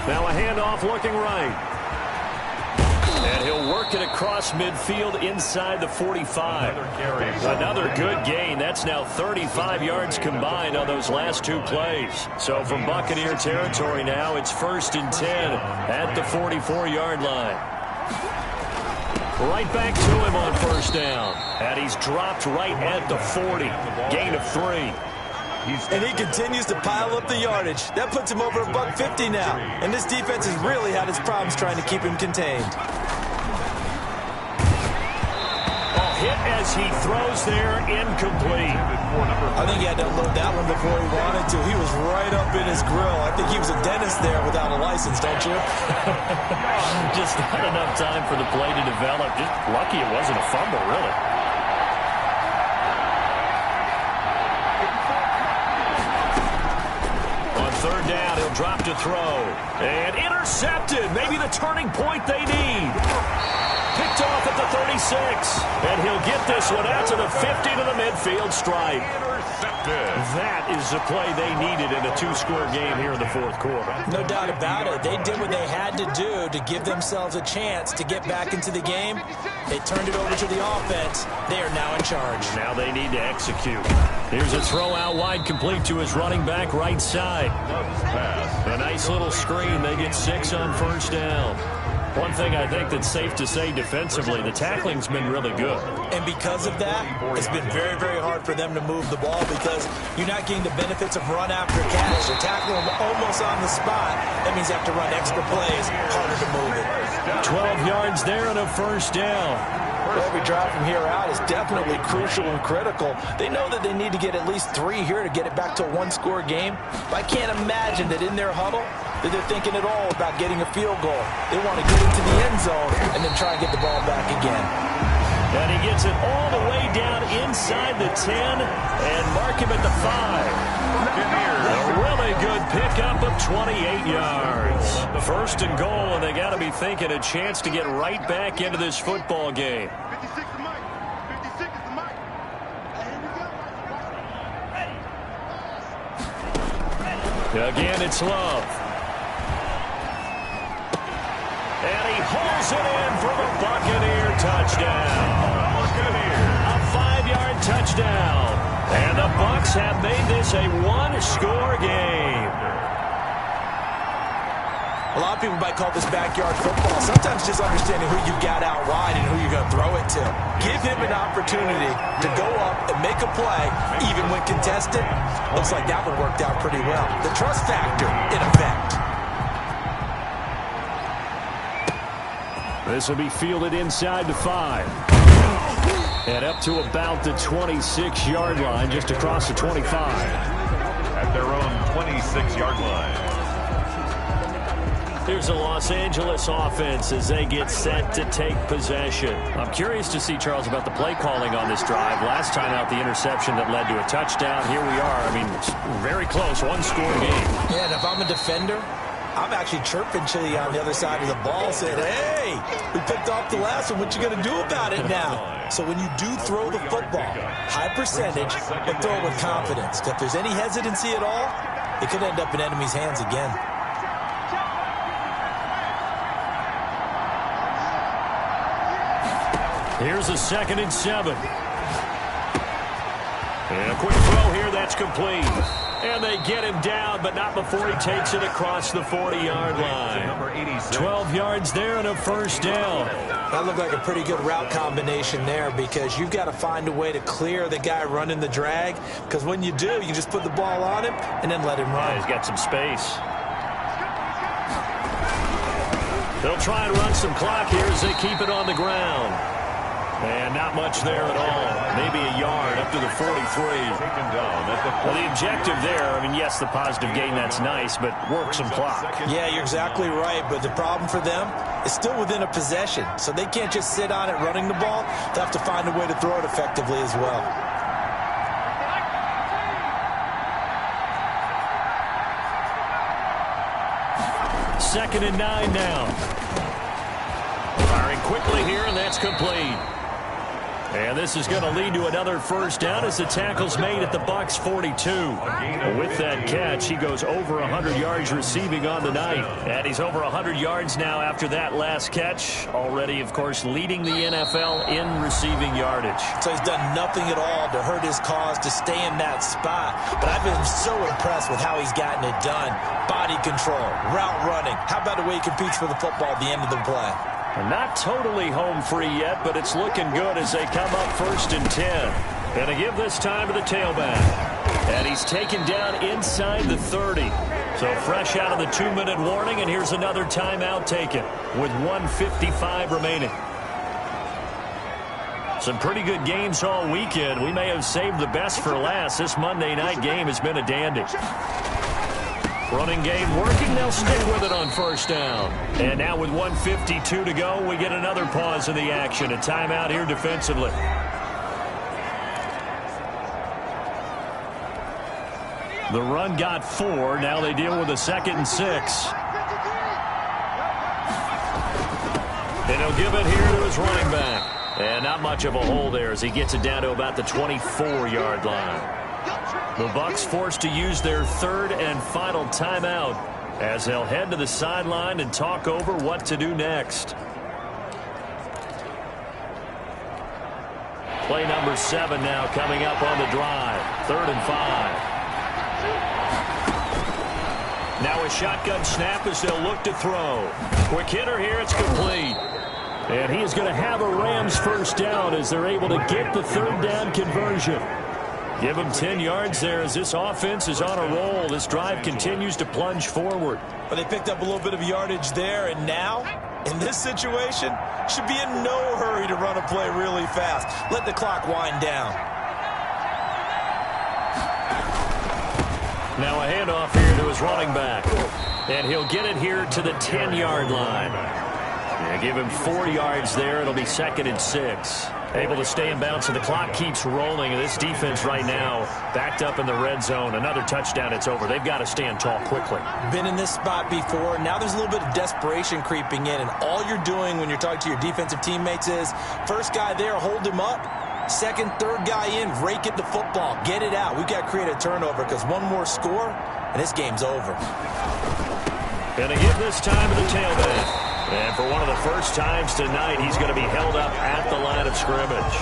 Now a handoff looking right. And he'll work it across midfield inside the 45. Another good gain. That's now 35 yards combined on those last 2 plays. So from Buccaneer territory now, it's 1st and 10 at the 44-yard line. Right back to him on 1st down. And he's dropped right at the 40. Gain of 3. And he continues to pile up the yardage. That puts him over $150 now. And this defense has really had its problems trying to keep him contained. Hit as he throws there, incomplete. I think he had to unload that one before he wanted to. He was right up in his grill. I think he was a dentist there without a license, don't you? Just not enough time for the play to develop. Just lucky it wasn't a fumble, really. On 3rd down, he'll drop to throw. And intercepted. Maybe the turning point they need. Picked off at the 36. And he'll get this one out to the 50 to the midfield stripe. That is the play they needed in a 2-score game here in the 4th quarter. No doubt about it. They did what they had to do to give themselves a chance to get back into the game. They turned it over to the offense. They are now in charge. Now they need to execute. Here's a throw out wide, complete to his running back right side. A nice little screen. They get 6 on 1st down. One thing I think that's safe to say defensively, the tackling's been really good. And because of that, it's been very, very hard for them to move the ball because you're not getting the benefits of run after catch. You're tackling them almost on the spot. That means you have to run extra plays, harder to move it. 12 yards there and a 1st down. Well, every drive from here out is definitely crucial and critical. They know that they need to get at least 3 here to get it back to a 1-score game. But I can't imagine that in their huddle that they're thinking at all about getting a field goal. They want to get into the end zone and then try and get the ball back again. And he gets it all the way down inside the 10 and mark him at the 5. A really good pickup of 28 yards. 1st and goal, and they got to be thinking a chance to get right back into this football game. 56 is Mike. 56 is Mike. Here we go. Again, it's Love. And he holds it in for the Buccaneer touchdown. A 5-yard touchdown. And the Bucs have made this a 1-score game. A lot of people might call this backyard football. Sometimes just understanding who you got out wide and who you're going to throw it to. Give him an opportunity to go up and make a play, even when contested. Looks like that one worked out pretty well. The trust factor in effect. This will be fielded inside the 5. And up to about the 26-yard line, just across the 25. At their own 26-yard line. Here's the Los Angeles offense as they get set to take possession. I'm curious to see, Charles, about the play calling on this drive. Last time out, the interception that led to a touchdown. Here we are. I mean, it's very close, one-score game. Yeah, and if I'm a defender, I'm actually chirping to you on the other side of the ball, saying, hey, we picked off the last one. What you going to do about it now? So when you do throw the football, high percentage, but throw it with confidence. If there's any hesitancy at all, it could end up in enemy's hands again. Here's a 2nd and 7. And a quick throw here, that's complete. And they get him down, but not before he takes it across the 40-yard line. 12 yards there and a first down. That looked like a pretty good route combination there because you've got to find a way to clear the guy running the drag, because when you do, you just put the ball on him and then let him run. Yeah, he's got some space. They'll try and run some clock here as they keep it on the ground. And not much there at all. Maybe a yard up to the 43. Well, the objective there, I mean, yes, the positive gain, that's nice, but work some clock. Yeah, you're exactly right, but the problem for them is still within a possession, so they can't just sit on it running the ball. They'll have to find a way to throw it effectively as well. Second and 9 now. Firing quickly here, and that's complete. And this is going to lead to another first down as the tackle's made at the Bucs 42. With that catch, he goes over 100 yards receiving on the night. And he's over 100 yards now after that last catch. Already, of course, leading the NFL in receiving yardage. So he's done nothing at all to hurt his cause to stay in that spot. But I've been so impressed with how he's gotten it done. Body control, route running. How about the way he competes for the football at the end of the play? Not totally home free yet, but it's looking good as they come up 1st and 10. And they give this time to the tailback. And he's taken down inside the 30. So fresh out of the 2-minute warning, and here's another timeout taken with 1:55 remaining. Some pretty good games all weekend. We may have saved the best for last. This Monday night game has been a dandy. Running game working. They'll stick with it on first down. And now with 1:52 to go, we get another pause in the action. A timeout here defensively. The run got 4. Now they deal with a 2nd and 6. And he'll give it here to his running back. And not much of a hole there as he gets it down to about the 24-yard line. The Bucs forced to use their 3rd and final timeout as they'll head to the sideline and talk over what to do next. Play number 7 now coming up on the drive. 3rd and 5. Now a shotgun snap as they'll look to throw. Quick hitter here, it's complete. And he is going to have a Rams first down as they're able to get the 3rd down conversion. Give him 10 yards there as this offense is on a roll. This drive continues to plunge forward. But they picked up a little bit of yardage there, and now, in this situation, should be in no hurry to run a play really fast. Let the clock wind down. Now a handoff here to his running back. And he'll get it here to the 10-yard line. Yeah, give him 4 yards there. It'll be 2nd and 6. Able to stay in bounds, and the clock keeps rolling. And this defense right now backed up in the red zone. Another touchdown, it's over. They've got to stand tall quickly. Been in this spot before. Now there's a little bit of desperation creeping in. And all you're doing when you're talking to your defensive teammates is, first guy there, hold him up. Second, third guy in, rake at the football. Get it out. We've got to create a turnover because one more score, and this game's over. Going to give this time to the tailback. And for one of the first times tonight, he's going to be held up at the line of scrimmage.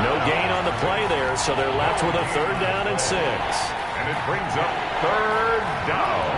No gain on the play there, so they're left with a 3rd down and 6. And it brings up 3rd down.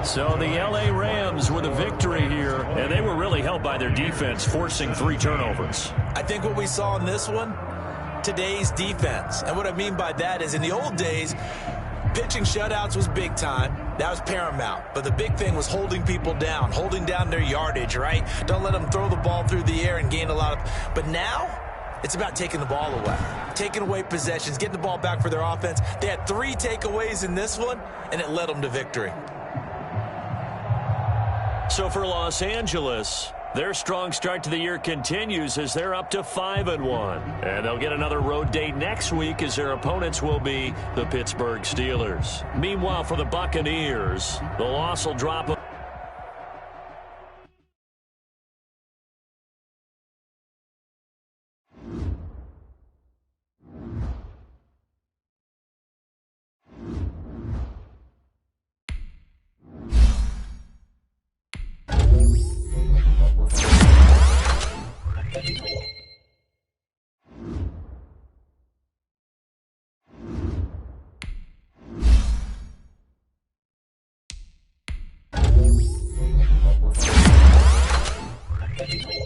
So the L.A. Rams with a victory here, and they were really helped by their defense, forcing 3 turnovers. I think what we saw in this one, today's defense. And what I mean by that is in the old days, pitching shutouts was big time. That was paramount. But the big thing was holding people down, holding down their yardage, right? Don't let them throw the ball through the air and gain a lot of... But now, it's about taking the ball away, taking away possessions, getting the ball back for their offense. They had 3 takeaways in this one, and it led them to victory. So for Los Angeles, their strong start to the year continues as they're up to 5-1. And they'll get another road date next week as their opponents will be the Pittsburgh Steelers. Meanwhile, for the Buccaneers, the loss will drop a Thank you.